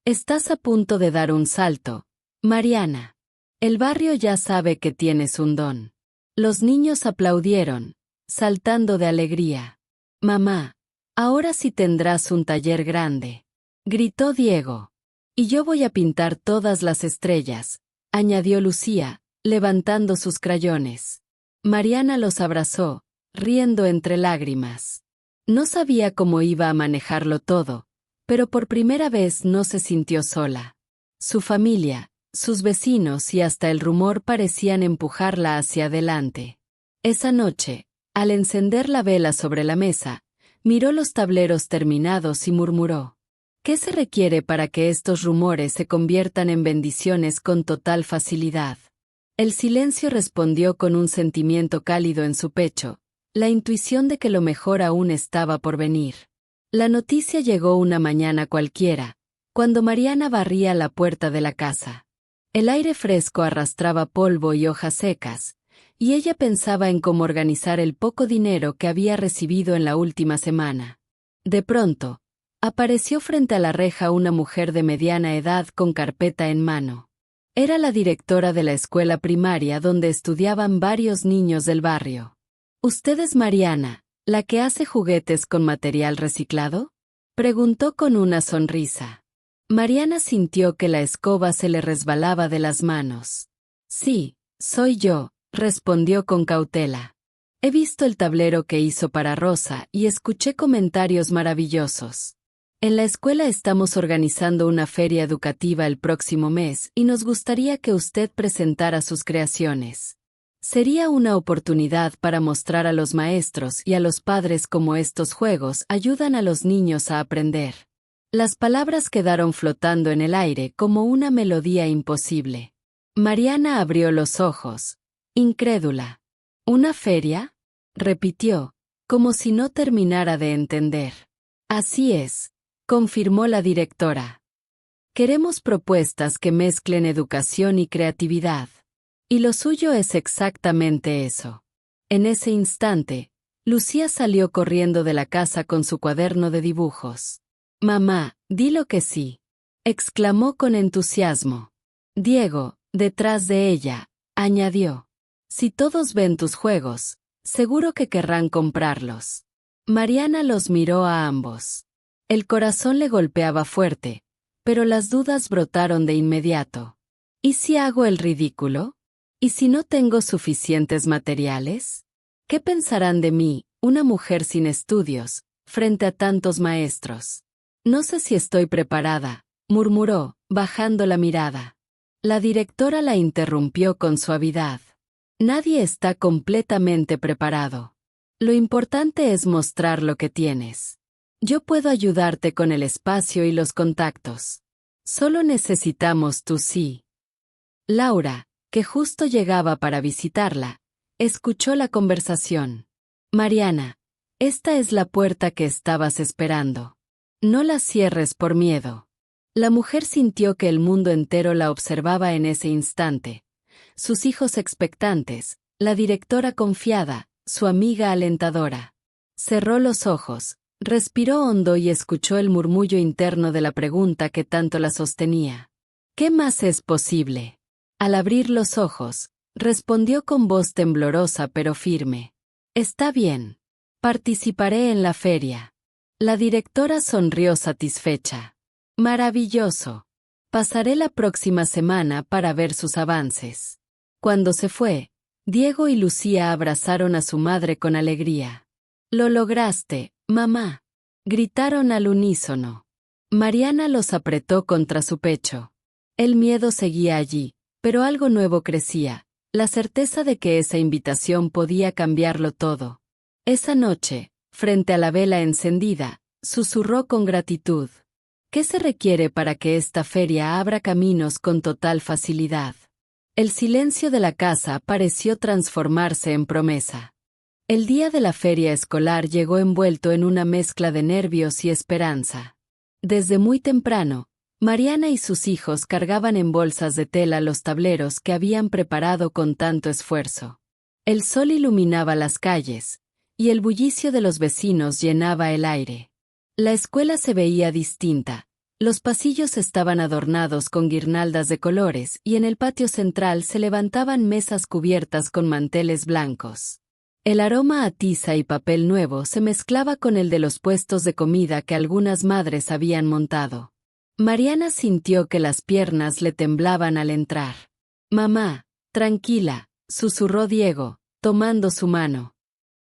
Estás a punto de dar un salto, Mariana. El barrio ya sabe que tienes un don. Los niños aplaudieron, saltando de alegría. Mamá, ahora sí tendrás un taller grande, gritó Diego. Y yo voy a pintar todas las estrellas, añadió Lucía, levantando sus crayones. Mariana los abrazó, riendo entre lágrimas. No sabía cómo iba a manejarlo todo, pero por primera vez no se sintió sola. Su familia, sus vecinos y hasta el rumor parecían empujarla hacia adelante. Esa noche, al encender la vela sobre la mesa, miró los tableros terminados y murmuró: ¿qué se requiere para que estos rumores se conviertan en bendiciones con total facilidad? El silencio respondió con un sentimiento cálido en su pecho, la intuición de que lo mejor aún estaba por venir. La noticia llegó una mañana cualquiera, cuando Mariana barría la puerta de la casa. El aire fresco arrastraba polvo y hojas secas, y ella pensaba en cómo organizar el poco dinero que había recibido en la última semana. De pronto, apareció frente a la reja una mujer de mediana edad con carpeta en mano. Era la directora de la escuela primaria donde estudiaban varios niños del barrio. ¿Usted es Mariana, la que hace juguetes con material reciclado?, preguntó con una sonrisa. Mariana sintió que la escoba se le resbalaba de las manos. Sí, soy yo, respondió con cautela. He visto el tablero que hizo para Rosa y escuché comentarios maravillosos. En la escuela estamos organizando una feria educativa el próximo mes y nos gustaría que usted presentara sus creaciones. Sería una oportunidad para mostrar a los maestros y a los padres cómo estos juegos ayudan a los niños a aprender. Las palabras quedaron flotando en el aire como una melodía imposible. Mariana abrió los ojos, incrédula. ¿Una feria?, repitió, como si no terminara de entender. Así es, confirmó la directora. Queremos propuestas que mezclen educación y creatividad. Y lo suyo es exactamente eso. En ese instante, Lucía salió corriendo de la casa con su cuaderno de dibujos. Mamá, dilo que sí, exclamó con entusiasmo. Diego, detrás de ella, añadió. Si todos ven tus juegos, seguro que querrán comprarlos. Mariana los miró a ambos. El corazón le golpeaba fuerte, pero las dudas brotaron de inmediato. ¿Y si hago el ridículo? ¿Y si no tengo suficientes materiales? ¿Qué pensarán de mí, una mujer sin estudios, frente a tantos maestros? No sé si estoy preparada, murmuró, bajando la mirada. La directora la interrumpió con suavidad. Nadie está completamente preparado. Lo importante es mostrar lo que tienes. Yo puedo ayudarte con el espacio y los contactos. Solo necesitamos tu sí. Laura, que justo llegaba para visitarla, escuchó la conversación. Mariana, esta es la puerta que estabas esperando. No la cierres por miedo. La mujer sintió que el mundo entero la observaba en ese instante. Sus hijos expectantes, la directora confiada, su amiga alentadora. Cerró los ojos, respiró hondo y escuchó el murmullo interno de la pregunta que tanto la sostenía. ¿Qué más es posible? Al abrir los ojos, respondió con voz temblorosa pero firme. Está bien. Participaré en la feria. La directora sonrió satisfecha. Maravilloso. Pasaré la próxima semana para ver sus avances. Cuando se fue, Diego y Lucía abrazaron a su madre con alegría. Lo lograste, mamá. Gritaron al unísono. Mariana los apretó contra su pecho. El miedo seguía allí, pero algo nuevo crecía, la certeza de que esa invitación podía cambiarlo todo. Esa noche, frente a la vela encendida, susurró con gratitud. ¿Qué se requiere para que esta feria abra caminos con total facilidad? El silencio de la casa pareció transformarse en promesa. El día de la feria escolar llegó envuelto en una mezcla de nervios y esperanza. Desde muy temprano, Mariana y sus hijos cargaban en bolsas de tela los tableros que habían preparado con tanto esfuerzo. El sol iluminaba las calles, y el bullicio de los vecinos llenaba el aire. La escuela se veía distinta. Los pasillos estaban adornados con guirnaldas de colores y en el patio central se levantaban mesas cubiertas con manteles blancos. El aroma a tiza y papel nuevo se mezclaba con el de los puestos de comida que algunas madres habían montado. Mariana sintió que las piernas le temblaban al entrar. «Mamá, tranquila», susurró Diego, tomando su mano.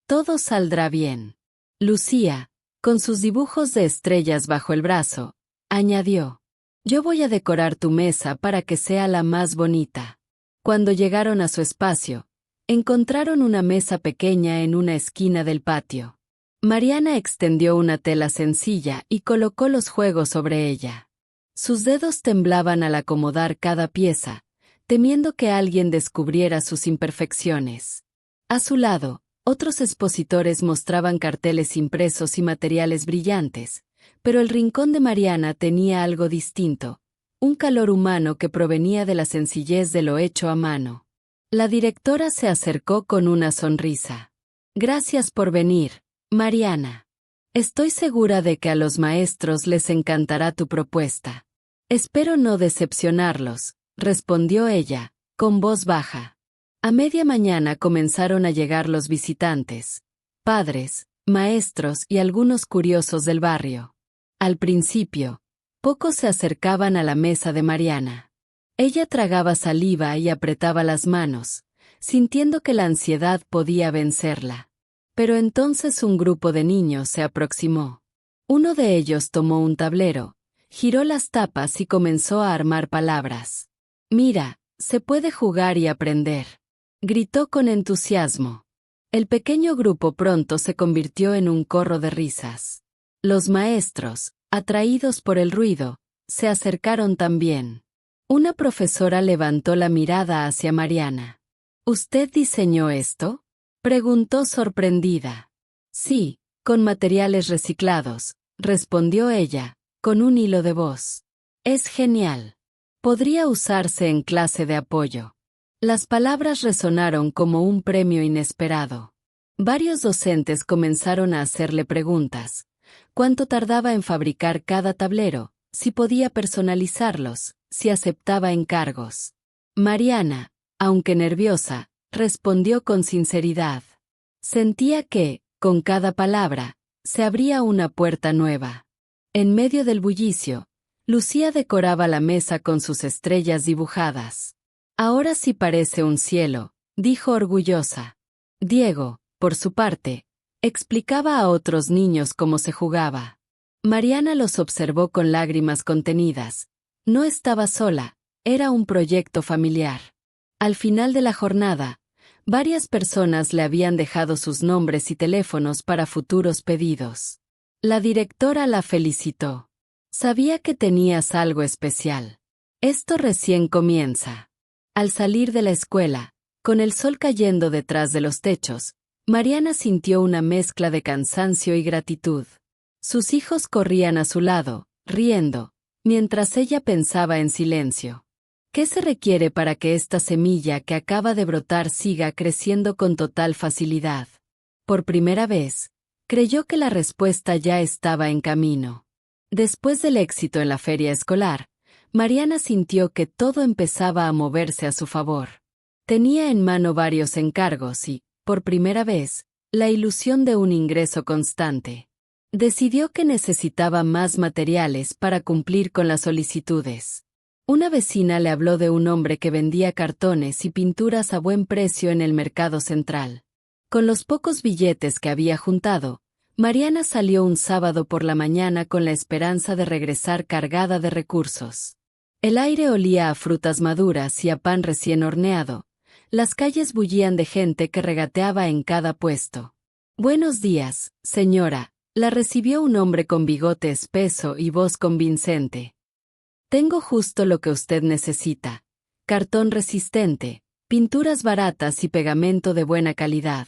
«Todo saldrá bien». Lucía, con sus dibujos de estrellas bajo el brazo, añadió. «Yo voy a decorar tu mesa para que sea la más bonita». Cuando llegaron a su espacio, encontraron una mesa pequeña en una esquina del patio. Mariana extendió una tela sencilla y colocó los juegos sobre ella. Sus dedos temblaban al acomodar cada pieza, temiendo que alguien descubriera sus imperfecciones. A su lado, otros expositores mostraban carteles impresos y materiales brillantes, pero el rincón de Mariana tenía algo distinto, un calor humano que provenía de la sencillez de lo hecho a mano. La directora se acercó con una sonrisa. «Gracias por venir, Mariana. Estoy segura de que a los maestros les encantará tu propuesta». «Espero no decepcionarlos», respondió ella, con voz baja. A media mañana comenzaron a llegar los visitantes, padres, maestros y algunos curiosos del barrio. Al principio, pocos se acercaban a la mesa de Mariana. Ella tragaba saliva y apretaba las manos, sintiendo que la ansiedad podía vencerla. Pero entonces un grupo de niños se aproximó. Uno de ellos tomó un tablero, giró las tapas y comenzó a armar palabras. «Mira, se puede jugar y aprender», gritó con entusiasmo. El pequeño grupo pronto se convirtió en un corro de risas. Los maestros, atraídos por el ruido, se acercaron también. Una profesora levantó la mirada hacia Mariana. «¿Usted diseñó esto?», preguntó sorprendida. «Sí, con materiales reciclados», respondió ella, con un hilo de voz. Es genial. Podría usarse en clase de apoyo. Las palabras resonaron como un premio inesperado. Varios docentes comenzaron a hacerle preguntas. ¿Cuánto tardaba en fabricar cada tablero? Si podía personalizarlos, si aceptaba encargos. Mariana, aunque nerviosa, respondió con sinceridad. Sentía que, con cada palabra, se abría una puerta nueva. En medio del bullicio, Lucía decoraba la mesa con sus estrellas dibujadas. Ahora sí parece un cielo, dijo orgullosa. Diego, por su parte, explicaba a otros niños cómo se jugaba. Mariana los observó con lágrimas contenidas. No estaba sola, era un proyecto familiar. Al final de la jornada, varias personas le habían dejado sus nombres y teléfonos para futuros pedidos. La directora la felicitó. Sabía que tenías algo especial. Esto recién comienza. Al salir de la escuela, con el sol cayendo detrás de los techos, Mariana sintió una mezcla de cansancio y gratitud. Sus hijos corrían a su lado, riendo, mientras ella pensaba en silencio. ¿Qué se requiere para que esta semilla que acaba de brotar siga creciendo con total facilidad? Por primera vez, creyó que la respuesta ya estaba en camino. Después del éxito en la feria escolar, Mariana sintió que todo empezaba a moverse a su favor. Tenía en mano varios encargos y, por primera vez, la ilusión de un ingreso constante. Decidió que necesitaba más materiales para cumplir con las solicitudes. Una vecina le habló de un hombre que vendía cartones y pinturas a buen precio en el mercado central. Con los pocos billetes que había juntado, Mariana salió un sábado por la mañana con la esperanza de regresar cargada de recursos. El aire olía a frutas maduras y a pan recién horneado. Las calles bullían de gente que regateaba en cada puesto. «Buenos días, señora», la recibió un hombre con bigote espeso y voz convincente. «Tengo justo lo que usted necesita. Cartón resistente, pinturas baratas y pegamento de buena calidad».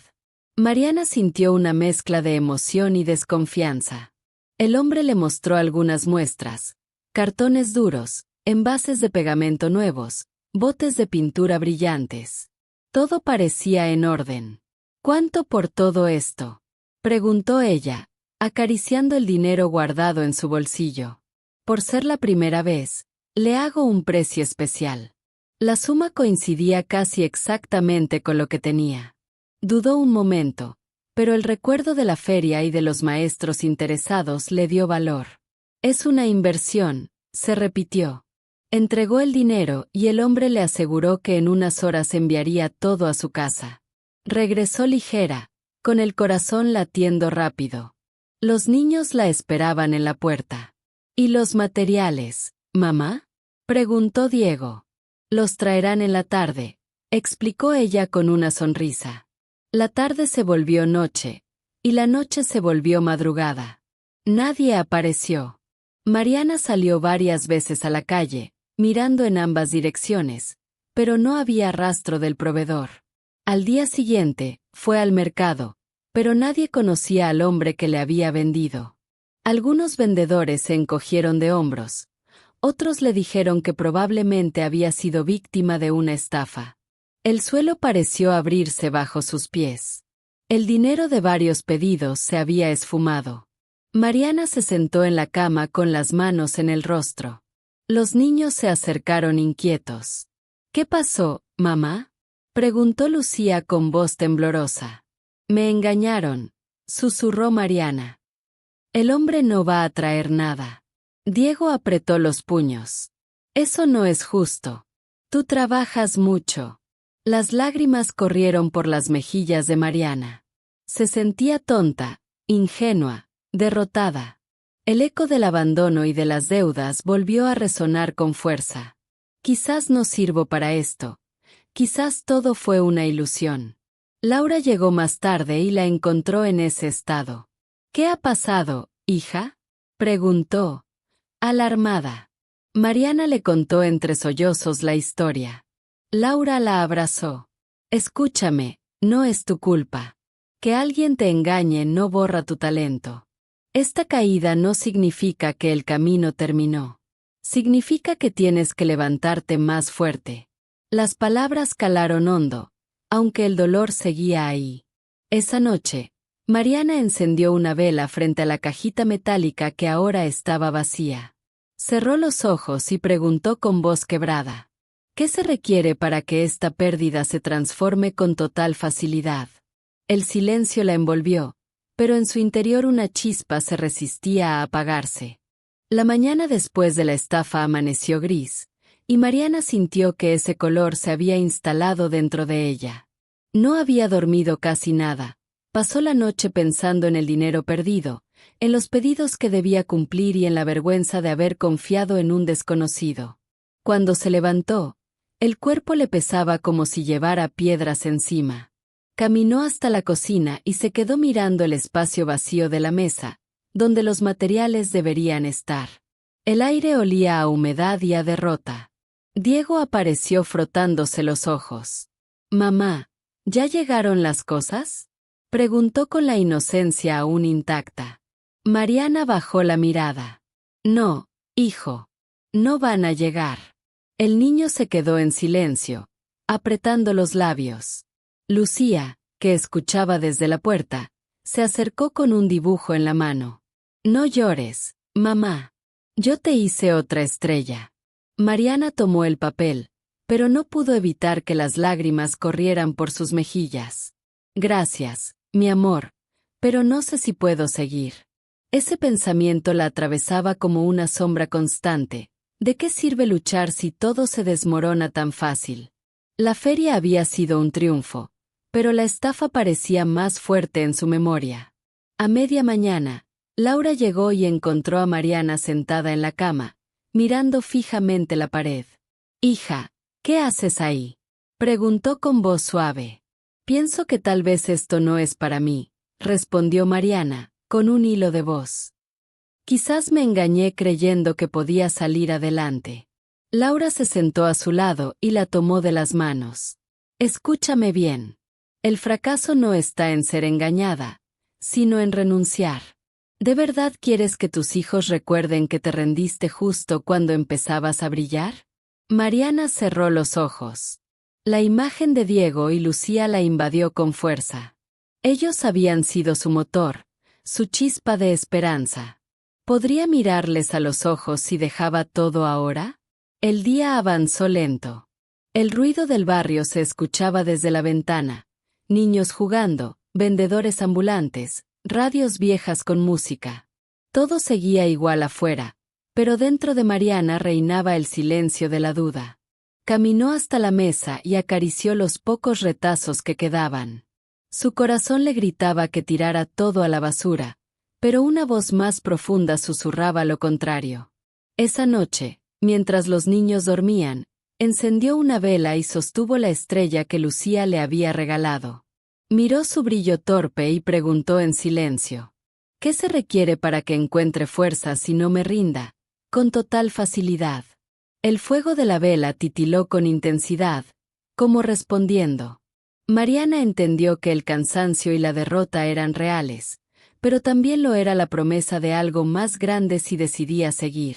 Mariana sintió una mezcla de emoción y desconfianza. El hombre le mostró algunas muestras: cartones duros, envases de pegamento nuevos, botes de pintura brillantes. Todo parecía en orden. «¿Cuánto por todo esto?», preguntó ella, acariciando el dinero guardado en su bolsillo. «Por ser la primera vez, le hago un precio especial». La suma coincidía casi exactamente con lo que tenía. Dudó un momento, pero el recuerdo de la feria y de los maestros interesados le dio valor. «Es una inversión», se repitió. Entregó el dinero y el hombre le aseguró que en unas horas enviaría todo a su casa. Regresó ligera, con el corazón latiendo rápido. Los niños la esperaban en la puerta. «¿Y los materiales, mamá?», preguntó Diego. «Los traerán en la tarde», explicó ella con una sonrisa. La tarde se volvió noche, y la noche se volvió madrugada. Nadie apareció. Mariana salió varias veces a la calle, mirando en ambas direcciones, pero no había rastro del proveedor. Al día siguiente, fue al mercado, pero nadie conocía al hombre que le había vendido. Algunos vendedores se encogieron de hombros. Otros le dijeron que probablemente había sido víctima de una estafa. El suelo pareció abrirse bajo sus pies. El dinero de varios pedidos se había esfumado. Mariana se sentó en la cama con las manos en el rostro. Los niños se acercaron inquietos. «¿Qué pasó, mamá?», preguntó Lucía con voz temblorosa. «Me engañaron», susurró Mariana. «El hombre no va a traer nada». Diego apretó los puños. «Eso no es justo. Tú trabajas mucho». Las lágrimas corrieron por las mejillas de Mariana. Se sentía tonta, ingenua, derrotada. El eco del abandono y de las deudas volvió a resonar con fuerza. «Quizás no sirvo para esto. Quizás todo fue una ilusión». Laura llegó más tarde y la encontró en ese estado. «¿Qué ha pasado, hija?», preguntó, alarmada. Mariana le contó entre sollozos la historia. Laura la abrazó. «Escúchame, no es tu culpa. Que alguien te engañe no borra tu talento. Esta caída no significa que el camino terminó. Significa que tienes que levantarte más fuerte. Las palabras calaron hondo, aunque el dolor seguía ahí. Esa noche, Mariana encendió una vela frente a la cajita metálica que ahora estaba vacía. Cerró los ojos y preguntó con voz quebrada: ¿qué se requiere para que esta pérdida se transforme con total facilidad? El silencio la envolvió, pero en su interior una chispa se resistía a apagarse. La mañana después de la estafa amaneció gris, y Mariana sintió que ese color se había instalado dentro de ella. No había dormido casi nada. Pasó la noche pensando en el dinero perdido, en los pedidos que debía cumplir y en la vergüenza de haber confiado en un desconocido. Cuando se levantó, el cuerpo le pesaba como si llevara piedras encima. Caminó hasta la cocina y se quedó mirando el espacio vacío de la mesa, donde los materiales deberían estar. El aire olía a humedad y a derrota. Diego apareció frotándose los ojos. «Mamá, ¿ya llegaron las cosas?», preguntó con la inocencia aún intacta. Mariana bajó la mirada. «No, hijo. No van a llegar». El niño se quedó en silencio, apretando los labios. Lucía, que escuchaba desde la puerta, se acercó con un dibujo en la mano. «No llores, mamá. Yo te hice otra estrella». Mariana tomó el papel, pero no pudo evitar que las lágrimas corrieran por sus mejillas. «Gracias, mi amor, pero no sé si puedo seguir». Ese pensamiento la atravesaba como una sombra constante. ¿De qué sirve luchar si todo se desmorona tan fácil? La feria había sido un triunfo, pero la estafa parecía más fuerte en su memoria. A media mañana, Laura llegó y encontró a Mariana sentada en la cama, mirando fijamente la pared. «Hija, ¿qué haces ahí?», preguntó con voz suave. «Pienso que tal vez esto no es para mí», respondió Mariana, con un hilo de voz. «Quizás me engañé creyendo que podía salir adelante». Laura se sentó a su lado y la tomó de las manos. «Escúchame bien. El fracaso no está en ser engañada, sino en renunciar. ¿De verdad quieres que tus hijos recuerden que te rendiste justo cuando empezabas a brillar?». Mariana cerró los ojos. La imagen de Diego y Lucía la invadió con fuerza. Ellos habían sido su motor, su chispa de esperanza. ¿Podría mirarles a los ojos si dejaba todo ahora? El día avanzó lento. El ruido del barrio se escuchaba desde la ventana. Niños jugando, vendedores ambulantes, radios viejas con música. Todo seguía igual afuera, pero dentro de Mariana reinaba el silencio de la duda. Caminó hasta la mesa y acarició los pocos retazos que quedaban. Su corazón le gritaba que tirara todo a la basura, pero una voz más profunda susurraba lo contrario. Esa noche, mientras los niños dormían, encendió una vela y sostuvo la estrella que Lucía le había regalado. Miró su brillo torpe y preguntó en silencio: «¿Qué se requiere para que encuentre fuerzas y no me rinda?». «Con total facilidad». El fuego de la vela titiló con intensidad, como respondiendo. Mariana entendió que el cansancio y la derrota eran reales, pero también lo era la promesa de algo más grande si decidía seguir.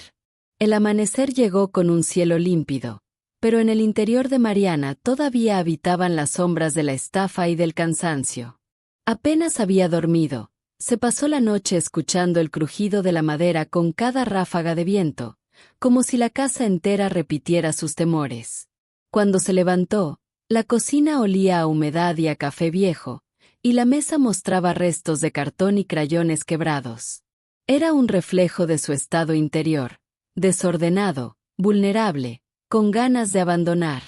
El amanecer llegó con un cielo límpido, pero en el interior de Mariana todavía habitaban las sombras de la estafa y del cansancio. Apenas había dormido, se pasó la noche escuchando el crujido de la madera con cada ráfaga de viento, como si la casa entera repitiera sus temores. Cuando se levantó, la cocina olía a humedad y a café viejo, y la mesa mostraba restos de cartón y crayones quebrados. Era un reflejo de su estado interior, desordenado, vulnerable, con ganas de abandonar.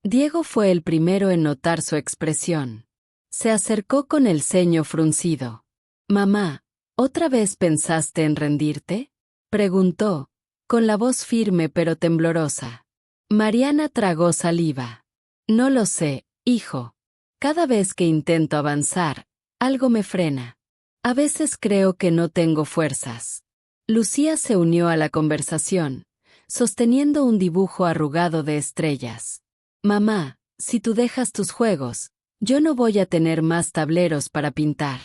Diego fue el primero en notar su expresión. Se acercó con el ceño fruncido. «Mamá, ¿otra vez pensaste en rendirte?», preguntó, con la voz firme pero temblorosa. Mariana tragó saliva. «No lo sé, hijo. Cada vez que intento avanzar, algo me frena. A veces creo que no tengo fuerzas». Lucía se unió a la conversación, sosteniendo un dibujo arrugado de estrellas. «Mamá, si tú dejas tus juegos, yo no voy a tener más tableros para pintar.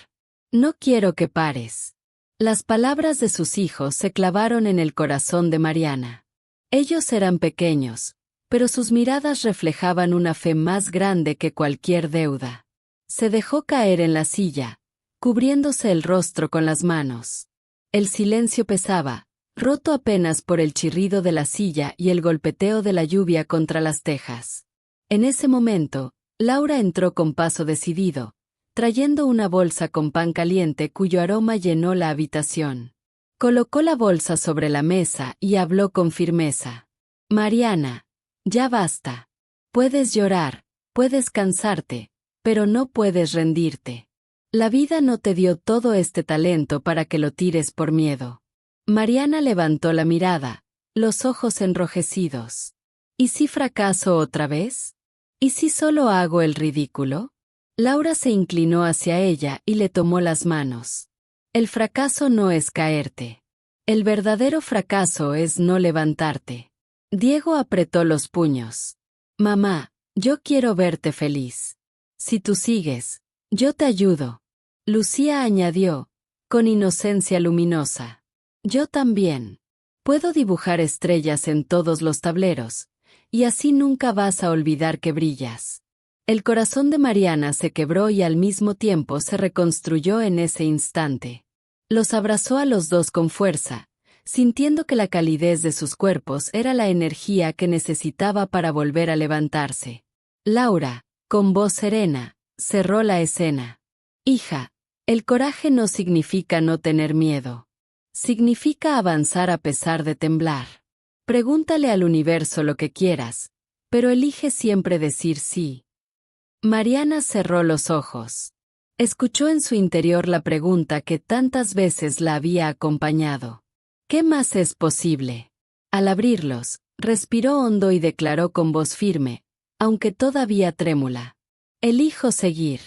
No quiero que pares». Las palabras de sus hijos se clavaron en el corazón de Mariana. Ellos eran pequeños, pero sus miradas reflejaban una fe más grande que cualquier deuda. Se dejó caer en la silla, cubriéndose el rostro con las manos. El silencio pesaba, roto apenas por el chirrido de la silla y el golpeteo de la lluvia contra las tejas. En ese momento, Laura entró con paso decidido, trayendo una bolsa con pan caliente cuyo aroma llenó la habitación. Colocó la bolsa sobre la mesa y habló con firmeza. Mariana, ya basta. Puedes llorar, puedes cansarte, pero no puedes rendirte. La vida no te dio todo este talento para que lo tires por miedo. Mariana levantó la mirada, los ojos enrojecidos. ¿Y si fracaso otra vez? ¿Y si solo hago el ridículo? Laura se inclinó hacia ella y le tomó las manos. El fracaso no es caerte. El verdadero fracaso es no levantarte. Diego apretó los puños. Mamá, yo quiero verte feliz. Si tú sigues, yo te ayudo. Lucía añadió, con inocencia luminosa. Yo también. Puedo dibujar estrellas en todos los tableros, y así nunca vas a olvidar que brillas. El corazón de Mariana se quebró y al mismo tiempo se reconstruyó en ese instante. Los abrazó a los dos con fuerza, sintiendo que la calidez de sus cuerpos era la energía que necesitaba para volver a levantarse. Laura, con voz serena, cerró la escena. Hija, el coraje no significa no tener miedo. Significa avanzar a pesar de temblar. Pregúntale al universo lo que quieras, pero elige siempre decir sí. Mariana cerró los ojos. Escuchó en su interior la pregunta que tantas veces la había acompañado. ¿Qué más es posible? Al abrirlos, respiró hondo y declaró con voz firme, aunque todavía trémula. Elijo seguir.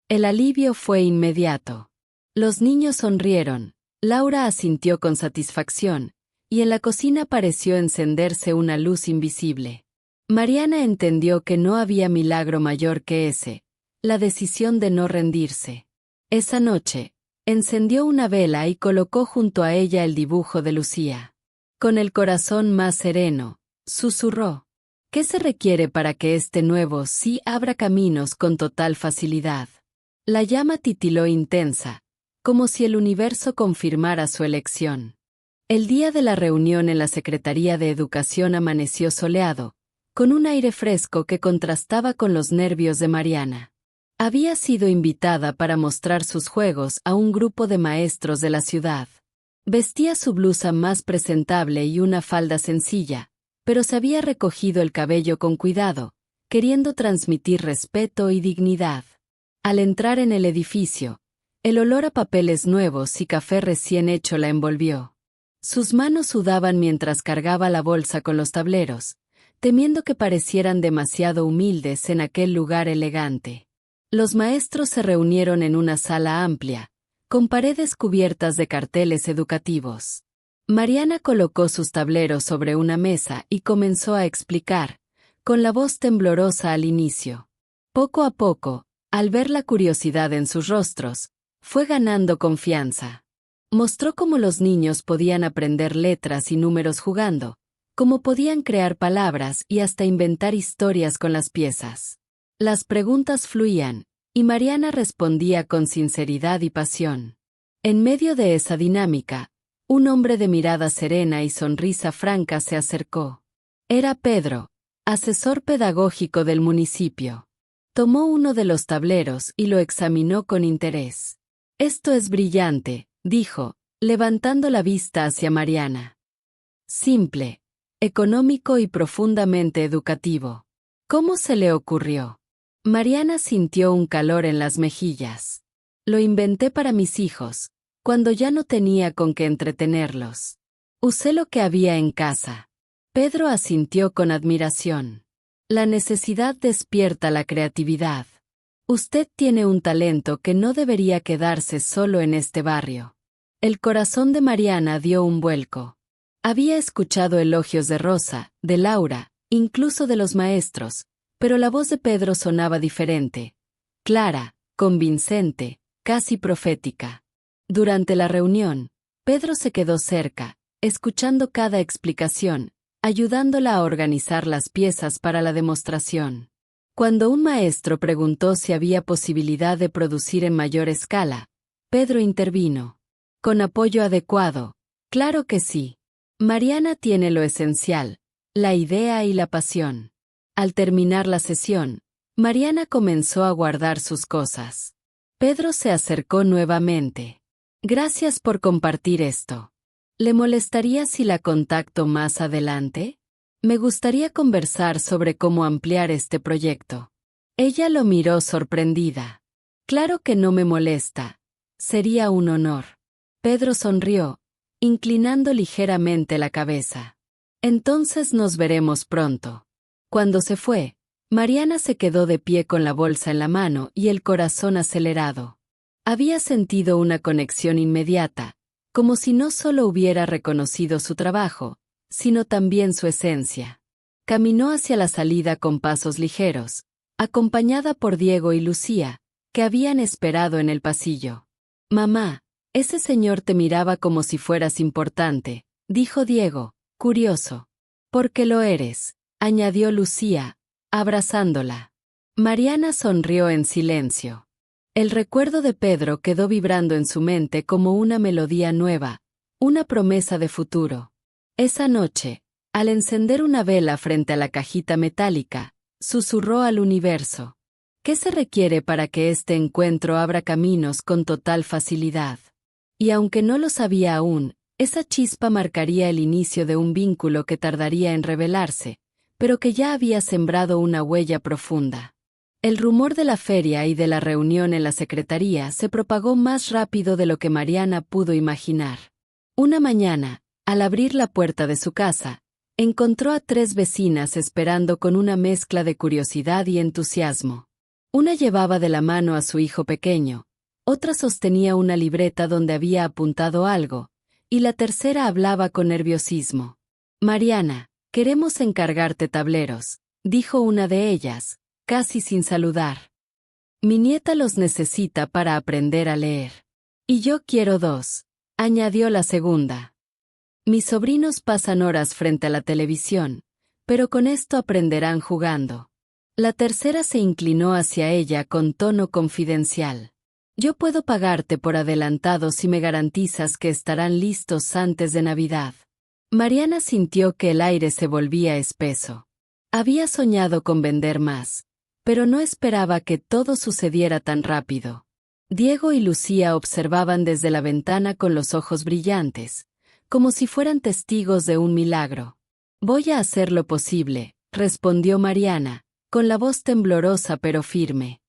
El alivio fue inmediato. Los niños sonrieron, Laura asintió con satisfacción, y en la cocina pareció encenderse una luz invisible. Mariana entendió que no había milagro mayor que ese, la decisión de no rendirse. Esa noche, encendió una vela y colocó junto a ella el dibujo de Lucía. Con el corazón más sereno, susurró. ¿Qué se requiere para que este nuevo sí abra caminos con total facilidad? La llama titiló intensa, como si el universo confirmara su elección. El día de la reunión en la Secretaría de Educación amaneció soleado, con un aire fresco que contrastaba con los nervios de Mariana. Había sido invitada para mostrar sus juegos a un grupo de maestros de la ciudad. Vestía su blusa más presentable y una falda sencilla, pero se había recogido el cabello con cuidado, queriendo transmitir respeto y dignidad. Al entrar en el edificio, el olor a papeles nuevos y café recién hecho la envolvió. Sus manos sudaban mientras cargaba la bolsa con los tableros, temiendo que parecieran demasiado humildes en aquel lugar elegante. Los maestros se reunieron en una sala amplia, con paredes cubiertas de carteles educativos. Mariana colocó sus tableros sobre una mesa y comenzó a explicar, con la voz temblorosa al inicio. Poco a poco, al ver la curiosidad en sus rostros, fue ganando confianza. Mostró cómo los niños podían aprender letras y números jugando, cómo podían crear palabras y hasta inventar historias con las piezas. Las preguntas fluían, y Mariana respondía con sinceridad y pasión. En medio de esa dinámica, un hombre de mirada serena y sonrisa franca se acercó. Era Pedro, asesor pedagógico del municipio. Tomó uno de los tableros y lo examinó con interés. Esto es brillante, dijo, levantando la vista hacia Mariana. Simple, económico y profundamente educativo. ¿Cómo se le ocurrió? Mariana sintió un calor en las mejillas. Lo inventé para mis hijos, cuando ya no tenía con qué entretenerlos. Usé lo que había en casa. Pedro asintió con admiración. La necesidad despierta la creatividad. Usted tiene un talento que no debería quedarse solo en este barrio. El corazón de Mariana dio un vuelco. Había escuchado elogios de Rosa, de Laura, incluso de los maestros, pero la voz de Pedro sonaba diferente, clara, convincente, casi profética. Durante la reunión, Pedro se quedó cerca, escuchando cada explicación, ayudándola a organizar las piezas para la demostración. Cuando un maestro preguntó si había posibilidad de producir en mayor escala, Pedro intervino. Con apoyo adecuado, claro que sí. Mariana tiene lo esencial, la idea y la pasión. Al terminar la sesión, Mariana comenzó a guardar sus cosas. Pedro se acercó nuevamente. Gracias por compartir esto. ¿Le molestaría si la contacto más adelante? Me gustaría conversar sobre cómo ampliar este proyecto. Ella lo miró sorprendida. Claro que no me molesta. Sería un honor. Pedro sonrió, inclinando ligeramente la cabeza. Entonces nos veremos pronto. Cuando se fue, Mariana se quedó de pie con la bolsa en la mano y el corazón acelerado. Había sentido una conexión inmediata, como si no solo hubiera reconocido su trabajo, sino también su esencia. Caminó hacia la salida con pasos ligeros, acompañada por Diego y Lucía, que habían esperado en el pasillo. «Mamá, ese señor te miraba como si fueras importante», dijo Diego, curioso. «Porque lo eres», añadió Lucía, abrazándola. Mariana sonrió en silencio. El recuerdo de Pedro quedó vibrando en su mente como una melodía nueva, una promesa de futuro. Esa noche, al encender una vela frente a la cajita metálica, susurró al universo. ¿Qué se requiere para que este encuentro abra caminos con total facilidad? Y aunque no lo sabía aún, esa chispa marcaría el inicio de un vínculo que tardaría en revelarse, pero que ya había sembrado una huella profunda. El rumor de la feria y de la reunión en la secretaría se propagó más rápido de lo que Mariana pudo imaginar. Una mañana, al abrir la puerta de su casa, encontró a 3 vecinas esperando con una mezcla de curiosidad y entusiasmo. Una llevaba de la mano a su hijo pequeño, otra sostenía una libreta donde había apuntado algo, y la tercera hablaba con nerviosismo. «Mariana, queremos encargarte tableros», dijo una de ellas, casi sin saludar. «Mi nieta los necesita para aprender a leer. Y yo quiero 2», añadió la segunda. «Mis sobrinos pasan horas frente a la televisión, pero con esto aprenderán jugando». La tercera se inclinó hacia ella con tono confidencial. «Yo puedo pagarte por adelantado si me garantizas que estarán listos antes de Navidad». Mariana sintió que el aire se volvía espeso. Había soñado con vender más, pero no esperaba que todo sucediera tan rápido. Diego y Lucía observaban desde la ventana con los ojos brillantes, como si fueran testigos de un milagro. «Voy a hacer lo posible», respondió Mariana, con la voz temblorosa pero firme.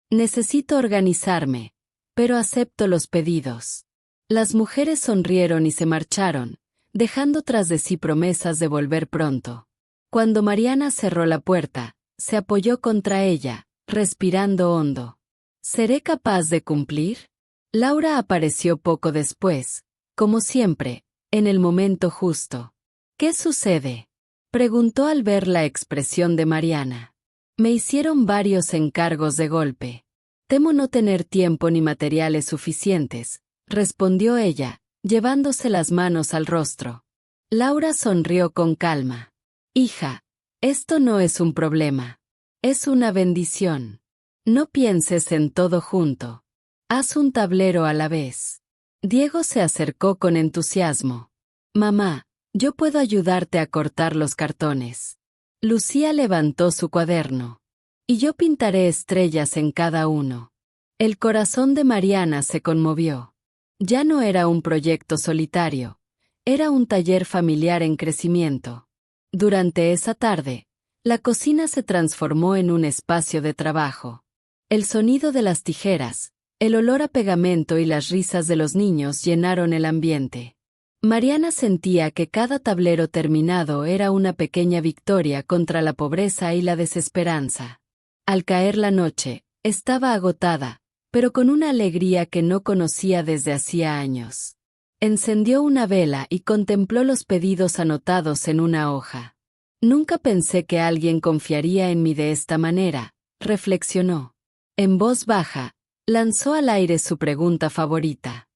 «Necesito organizarme, pero acepto los pedidos». Las mujeres sonrieron y se marcharon, dejando tras de sí promesas de volver pronto. Cuando Mariana cerró la puerta, se apoyó contra ella, respirando hondo. ¿Seré capaz de cumplir? Laura apareció poco después, como siempre, en el momento justo. «¿Qué sucede?», preguntó al ver la expresión de Mariana. «Me hicieron varios encargos de golpe. Temo no tener tiempo ni materiales suficientes», respondió ella, llevándose las manos al rostro. Laura sonrió con calma. «Hija, esto no es un problema. Es una bendición. No pienses en todo junto. Haz un tablero a la vez». Diego se acercó con entusiasmo. «Mamá, yo puedo ayudarte a cortar los cartones». Lucía levantó su cuaderno. «Y yo pintaré estrellas en cada uno». El corazón de Mariana se conmovió. Ya no era un proyecto solitario, era un taller familiar en crecimiento. Durante esa tarde, la cocina se transformó en un espacio de trabajo. El sonido de las tijeras, el olor a pegamento y las risas de los niños llenaron el ambiente. Mariana sentía que cada tablero terminado era una pequeña victoria contra la pobreza y la desesperanza. Al caer la noche, estaba agotada, pero con una alegría que no conocía desde hacía años. Encendió una vela y contempló los pedidos anotados en una hoja. «Nunca pensé que alguien confiaría en mí de esta manera», reflexionó. En voz baja, lanzó al aire su pregunta favorita.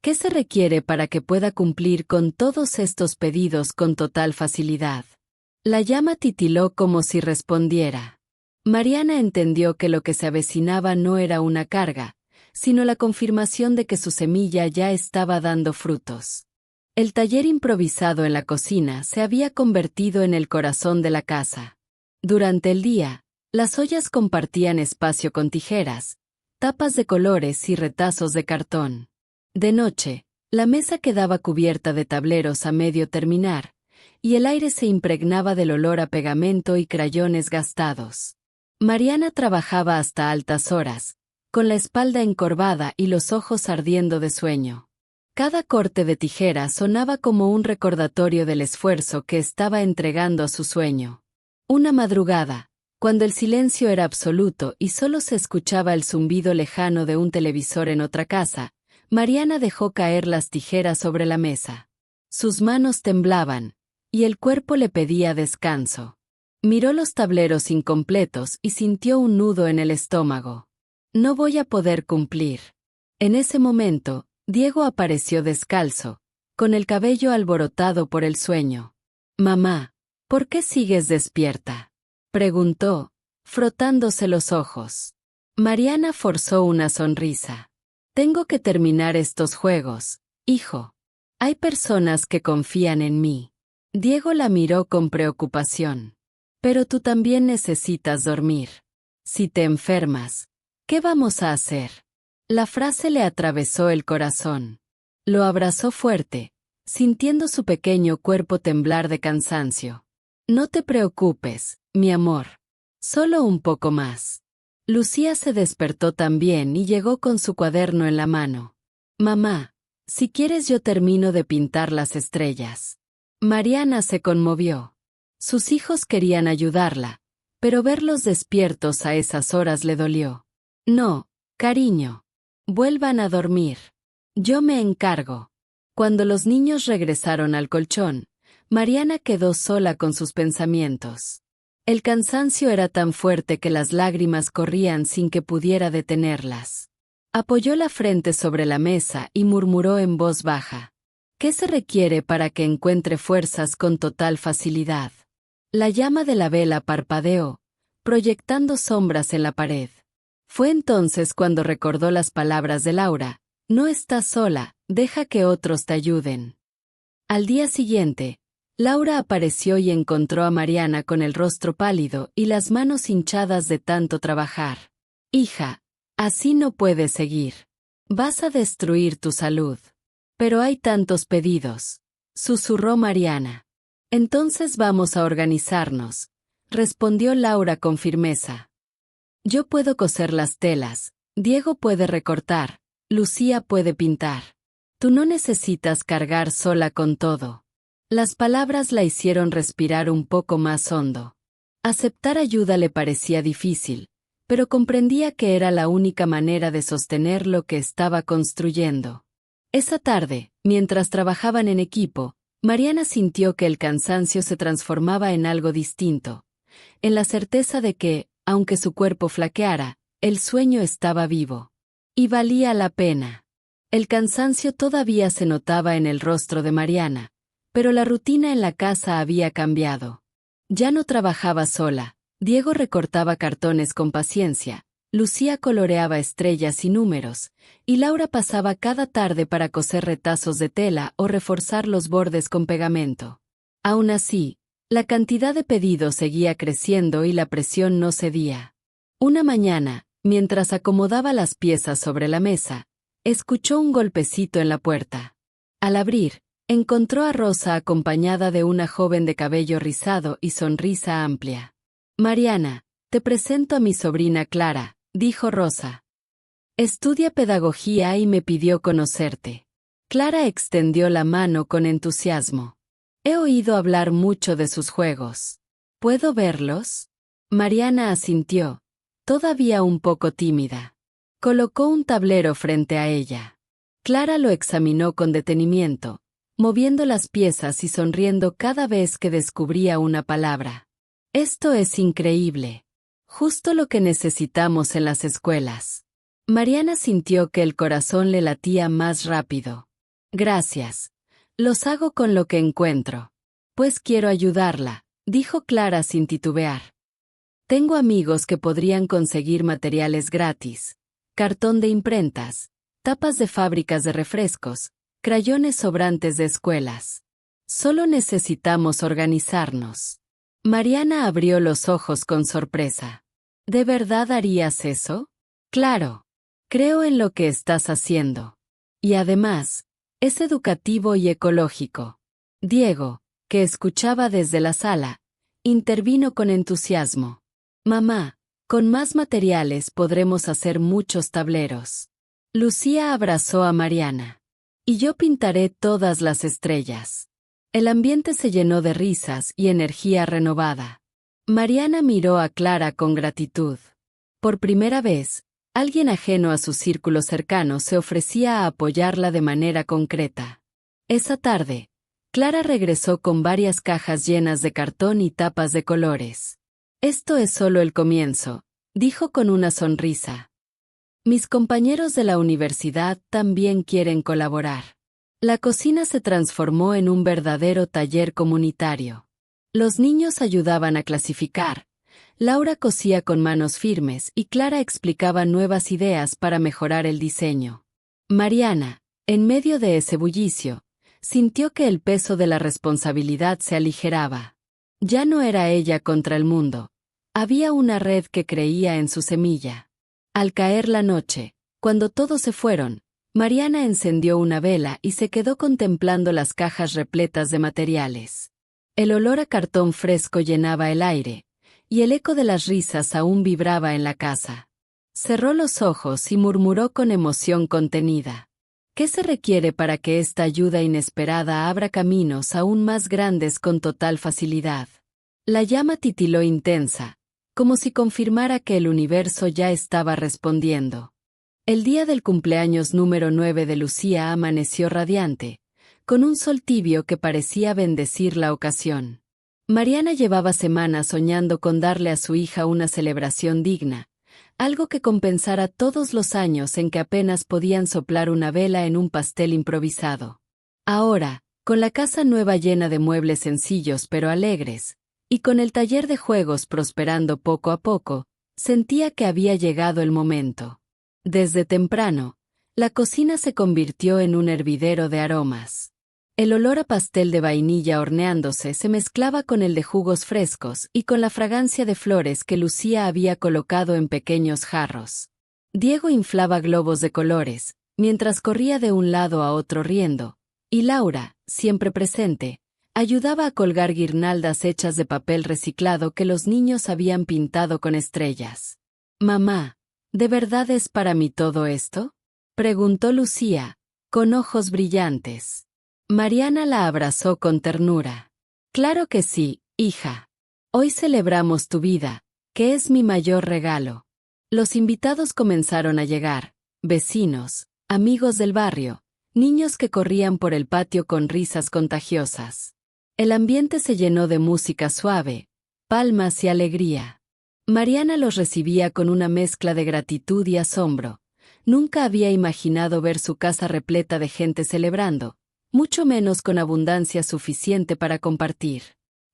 ¿Qué se requiere para que pueda cumplir con todos estos pedidos con total facilidad? La llama titiló como si respondiera. Mariana entendió que lo que se avecinaba no era una carga, sino la confirmación de que su semilla ya estaba dando frutos. El taller improvisado en la cocina se había convertido en el corazón de la casa. Durante el día, las ollas compartían espacio con tijeras, tapas de colores y retazos de cartón. De noche, la mesa quedaba cubierta de tableros a medio terminar, y el aire se impregnaba del olor a pegamento y crayones gastados. Mariana trabajaba hasta altas horas, con la espalda encorvada y los ojos ardiendo de sueño. Cada corte de tijera sonaba como un recordatorio del esfuerzo que estaba entregando a su sueño. Una madrugada, cuando el silencio era absoluto y solo se escuchaba el zumbido lejano de un televisor en otra casa, Mariana dejó caer las tijeras sobre la mesa. Sus manos temblaban, y el cuerpo le pedía descanso. Miró los tableros incompletos y sintió un nudo en el estómago. No voy a poder cumplir. En ese momento, Diego apareció descalzo, con el cabello alborotado por el sueño. «Mamá, ¿por qué sigues despierta?», preguntó, frotándose los ojos. Mariana forzó una sonrisa. «Tengo que terminar estos juegos, hijo. Hay personas que confían en mí». Diego la miró con preocupación. «Pero tú también necesitas dormir. Si te enfermas, ¿qué vamos a hacer?». La frase le atravesó el corazón. Lo abrazó fuerte, sintiendo su pequeño cuerpo temblar de cansancio. «No te preocupes, mi amor. Solo un poco más». Lucía se despertó también y llegó con su cuaderno en la mano. «Mamá, si quieres yo termino de pintar las estrellas». Mariana se conmovió. Sus hijos querían ayudarla, pero verlos despiertos a esas horas le dolió. «No, cariño. Vuelvan a dormir. Yo me encargo». Cuando los niños regresaron al colchón, Mariana quedó sola con sus pensamientos. El cansancio era tan fuerte que las lágrimas corrían sin que pudiera detenerlas. Apoyó la frente sobre la mesa y murmuró en voz baja. «¿Qué se requiere para que encuentre fuerzas con total facilidad?». La llama de la vela parpadeó, proyectando sombras en la pared. Fue entonces cuando recordó las palabras de Laura: «No estás sola, deja que otros te ayuden». Al día siguiente, Laura apareció y encontró a Mariana con el rostro pálido y las manos hinchadas de tanto trabajar. «Hija, así no puedes seguir. Vas a destruir tu salud». «Pero hay tantos pedidos», susurró Mariana. «Entonces vamos a organizarnos», respondió Laura con firmeza. «Yo puedo coser las telas, Diego puede recortar, Lucía puede pintar. Tú no necesitas cargar sola con todo». Las palabras la hicieron respirar un poco más hondo. Aceptar ayuda le parecía difícil, pero comprendía que era la única manera de sostener lo que estaba construyendo. Esa tarde, mientras trabajaban en equipo, Mariana sintió que el cansancio se transformaba en algo distinto, en la certeza de que, aunque su cuerpo flaqueara, el sueño estaba vivo. Y valía la pena. El cansancio todavía se notaba en el rostro de Mariana, pero la rutina en la casa había cambiado. Ya no trabajaba sola, Diego recortaba cartones con paciencia, Lucía coloreaba estrellas y números, y Laura pasaba cada tarde para coser retazos de tela o reforzar los bordes con pegamento. Aún así, la cantidad de pedidos seguía creciendo y la presión no cedía. Una mañana, mientras acomodaba las piezas sobre la mesa, escuchó un golpecito en la puerta. Al abrir, encontró a Rosa acompañada de una joven de cabello rizado y sonrisa amplia. «Mariana, te presento a mi sobrina Clara», dijo Rosa. «Estudia pedagogía y me pidió conocerte». Clara extendió la mano con entusiasmo. «He oído hablar mucho de sus juegos. ¿Puedo verlos?». Mariana asintió, todavía un poco tímida. Colocó un tablero frente a ella. Clara lo examinó con detenimiento, moviendo las piezas y sonriendo cada vez que descubría una palabra. «Esto es increíble. Justo lo que necesitamos en las escuelas». Mariana sintió que el corazón le latía más rápido. Gracias. Los hago con lo que encuentro. Pues quiero ayudarla, dijo Clara sin titubear. Tengo amigos que podrían conseguir materiales gratis. Cartón de imprentas, tapas de fábricas de refrescos, crayones sobrantes de escuelas. Solo necesitamos organizarnos. Mariana abrió los ojos con sorpresa. ¿De verdad harías eso? Claro. Creo en lo que estás haciendo. Y además, es educativo y ecológico. Diego, que escuchaba desde la sala, intervino con entusiasmo. Mamá, con más materiales podremos hacer muchos tableros. Lucía abrazó a Mariana. Y yo pintaré todas las estrellas. El ambiente se llenó de risas y energía renovada. Mariana miró a Clara con gratitud. Por primera vez, alguien ajeno a su círculo cercano se ofrecía a apoyarla de manera concreta. Esa tarde, Clara regresó con varias cajas llenas de cartón y tapas de colores. Esto es solo el comienzo, dijo con una sonrisa. Mis compañeros de la universidad también quieren colaborar. La cocina se transformó en un verdadero taller comunitario. Los niños ayudaban a clasificar. Laura cosía con manos firmes y Clara explicaba nuevas ideas para mejorar el diseño. Mariana, en medio de ese bullicio, sintió que el peso de la responsabilidad se aligeraba. Ya no era ella contra el mundo. Había una red que creía en su semilla. Al caer la noche, cuando todos se fueron, Mariana encendió una vela y se quedó contemplando las cajas repletas de materiales. El olor a cartón fresco llenaba el aire, y el eco de las risas aún vibraba en la casa. Cerró los ojos y murmuró con emoción contenida. ¿Qué se requiere para que esta ayuda inesperada abra caminos aún más grandes con total facilidad? La llama titiló intensa, como si confirmara que el universo ya estaba respondiendo. El día del cumpleaños número 9 de Lucía amaneció radiante, con un sol tibio que parecía bendecir la ocasión. Mariana llevaba semanas soñando con darle a su hija una celebración digna, algo que compensara todos los años en que apenas podían soplar una vela en un pastel improvisado. Ahora, con la casa nueva llena de muebles sencillos pero alegres, y con el taller de juegos prosperando poco a poco, sentía que había llegado el momento. Desde temprano, la cocina se convirtió en un hervidero de aromas. El olor a pastel de vainilla horneándose se mezclaba con el de jugos frescos y con la fragancia de flores que Lucía había colocado en pequeños jarros. Diego inflaba globos de colores, mientras corría de un lado a otro riendo, y Laura, siempre presente, ayudaba a colgar guirnaldas hechas de papel reciclado que los niños habían pintado con estrellas. «Mamá, ¿de verdad es para mí todo esto?», preguntó Lucía, con ojos brillantes. Mariana la abrazó con ternura. «Claro que sí, hija. Hoy celebramos tu vida, que es mi mayor regalo». Los invitados comenzaron a llegar, vecinos, amigos del barrio, niños que corrían por el patio con risas contagiosas. El ambiente se llenó de música suave, palmas y alegría. Mariana los recibía con una mezcla de gratitud y asombro. Nunca había imaginado ver su casa repleta de gente celebrando, mucho menos con abundancia suficiente para compartir.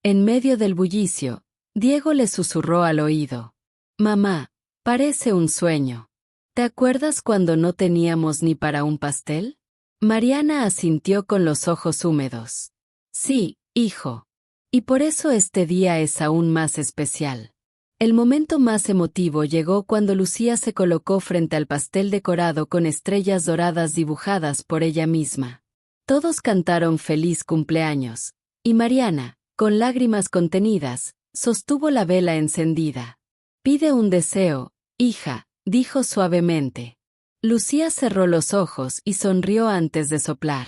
En medio del bullicio, Diego le susurró al oído. «Mamá, parece un sueño. ¿Te acuerdas cuando no teníamos ni para un pastel?». Mariana asintió con los ojos húmedos. «Sí, hijo. Y por eso este día es aún más especial». El momento más emotivo llegó cuando Lucía se colocó frente al pastel decorado con estrellas doradas dibujadas por ella misma. Todos cantaron feliz cumpleaños, y Mariana, con lágrimas contenidas, sostuvo la vela encendida. «Pide un deseo, hija», dijo suavemente. Lucía cerró los ojos y sonrió antes de soplar.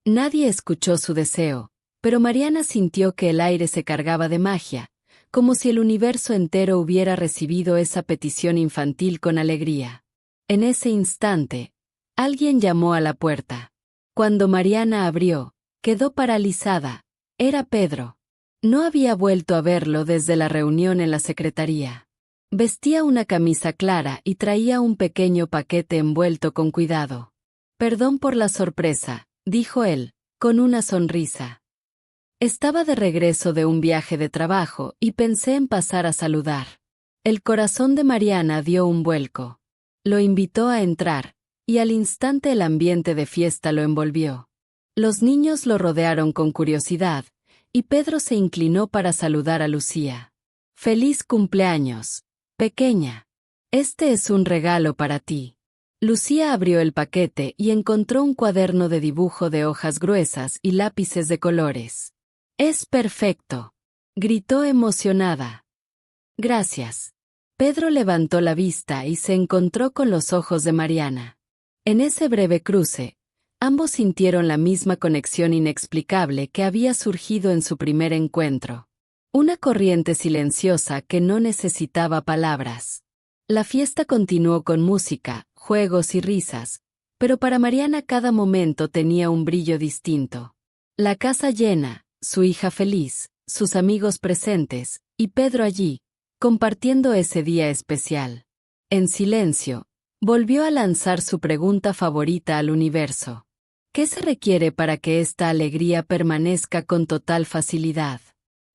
Nadie escuchó su deseo, pero Mariana sintió que el aire se cargaba de magia, como si el universo entero hubiera recibido esa petición infantil con alegría. En ese instante, alguien llamó a la puerta. Cuando Mariana abrió, quedó paralizada. Era Pedro. No había vuelto a verlo desde la reunión en la secretaría. Vestía una camisa clara y traía un pequeño paquete envuelto con cuidado. «Perdón por la sorpresa», dijo él, con una sonrisa. Estaba de regreso de un viaje de trabajo y pensé en pasar a saludar. El corazón de Mariana dio un vuelco. Lo invitó a entrar, y al instante el ambiente de fiesta lo envolvió. Los niños lo rodearon con curiosidad, y Pedro se inclinó para saludar a Lucía. «Feliz cumpleaños, pequeña. Este es un regalo para ti». Lucía abrió el paquete y encontró un cuaderno de dibujo de hojas gruesas y lápices de colores. «Es perfecto», gritó emocionada. «Gracias». Pedro levantó la vista y se encontró con los ojos de Mariana. En ese breve cruce, ambos sintieron la misma conexión inexplicable que había surgido en su primer encuentro. Una corriente silenciosa que no necesitaba palabras. La fiesta continuó con música, juegos y risas, pero para Mariana cada momento tenía un brillo distinto. La casa llena, su hija feliz, sus amigos presentes, y Pedro allí, compartiendo ese día especial. En silencio, volvió a lanzar su pregunta favorita al universo. ¿Qué se requiere para que esta alegría permanezca con total facilidad?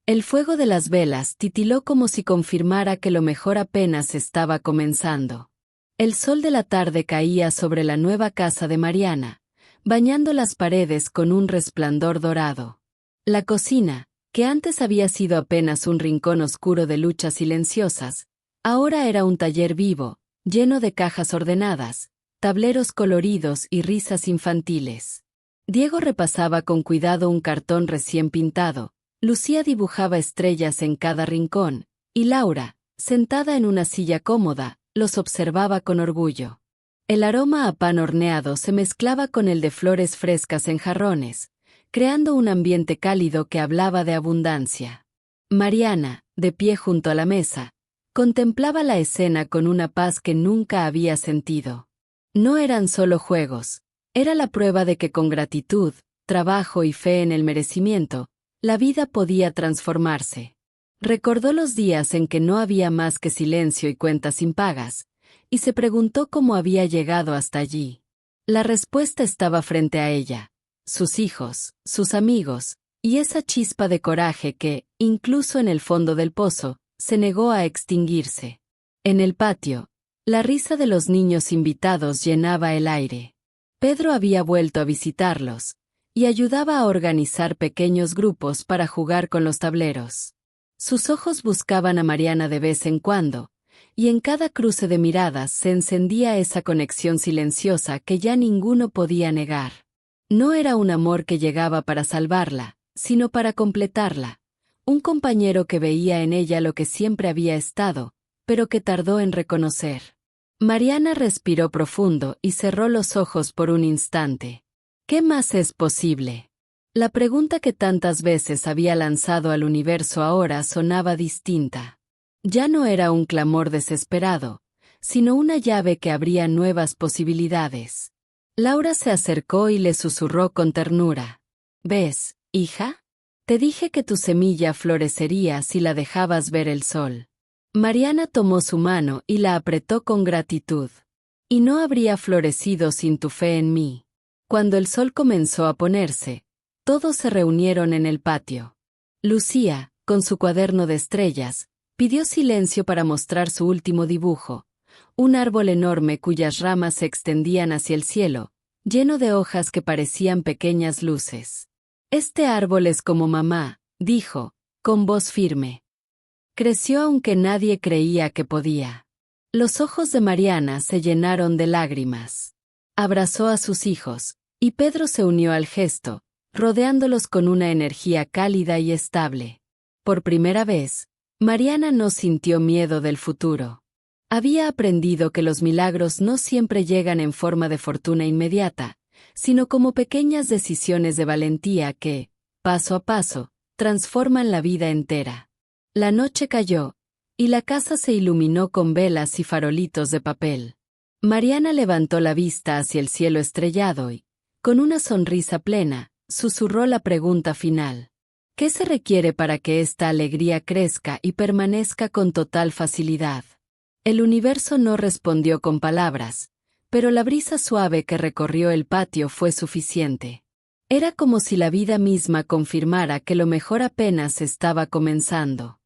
El fuego de las velas titiló como si confirmara que lo mejor apenas estaba comenzando. El sol de la tarde caía sobre la nueva casa de Mariana, bañando las paredes con un resplandor dorado. La cocina, que antes había sido apenas un rincón oscuro de luchas silenciosas, ahora era un taller vivo, lleno de cajas ordenadas, tableros coloridos y risas infantiles. Diego repasaba con cuidado un cartón recién pintado, Lucía dibujaba estrellas en cada rincón, y Laura, sentada en una silla cómoda, los observaba con orgullo. El aroma a pan horneado se mezclaba con el de flores frescas en jarrones, creando un ambiente cálido que hablaba de abundancia. Mariana, de pie junto a la mesa, contemplaba la escena con una paz que nunca había sentido. No eran solo juegos, era la prueba de que con gratitud, trabajo y fe en el merecimiento, la vida podía transformarse. Recordó los días en que no había más que silencio y cuentas impagas, y se preguntó cómo había llegado hasta allí. La respuesta estaba frente a ella, sus hijos, sus amigos, y esa chispa de coraje que, incluso en el fondo del pozo, se negó a extinguirse. En el patio, la risa de los niños invitados llenaba el aire. Pedro había vuelto a visitarlos, y ayudaba a organizar pequeños grupos para jugar con los tableros. Sus ojos buscaban a Mariana de vez en cuando, y en cada cruce de miradas se encendía esa conexión silenciosa que ya ninguno podía negar. No era un amor que llegaba para salvarla, sino para completarla. Un compañero que veía en ella lo que siempre había estado, pero que tardó en reconocer. Mariana respiró profundo y cerró los ojos por un instante. ¿Qué más es posible? La pregunta que tantas veces había lanzado al universo ahora sonaba distinta. Ya no era un clamor desesperado, sino una llave que abría nuevas posibilidades. Laura se acercó y le susurró con ternura. ¿Ves, hija? Te dije que tu semilla florecería si la dejabas ver el sol. Mariana tomó su mano y la apretó con gratitud. Y no habría florecido sin tu fe en mí. Cuando el sol comenzó a ponerse, todos se reunieron en el patio. Lucía, con su cuaderno de estrellas, pidió silencio para mostrar su último dibujo, un árbol enorme cuyas ramas se extendían hacia el cielo, lleno de hojas que parecían pequeñas luces. Este árbol es como mamá, dijo, con voz firme. Creció aunque nadie creía que podía. Los ojos de Mariana se llenaron de lágrimas. Abrazó a sus hijos, y Pedro se unió al gesto, rodeándolos con una energía cálida y estable. Por primera vez, Mariana no sintió miedo del futuro. Había aprendido que los milagros no siempre llegan en forma de fortuna inmediata, sino como pequeñas decisiones de valentía que, paso a paso, transforman la vida entera. La noche cayó, y la casa se iluminó con velas y farolitos de papel. Mariana levantó la vista hacia el cielo estrellado y, con una sonrisa plena, susurró la pregunta final. ¿Qué se requiere para que esta alegría crezca y permanezca con total facilidad? El universo no respondió con palabras, pero la brisa suave que recorrió el patio fue suficiente. Era como si la vida misma confirmara que lo mejor apenas estaba comenzando.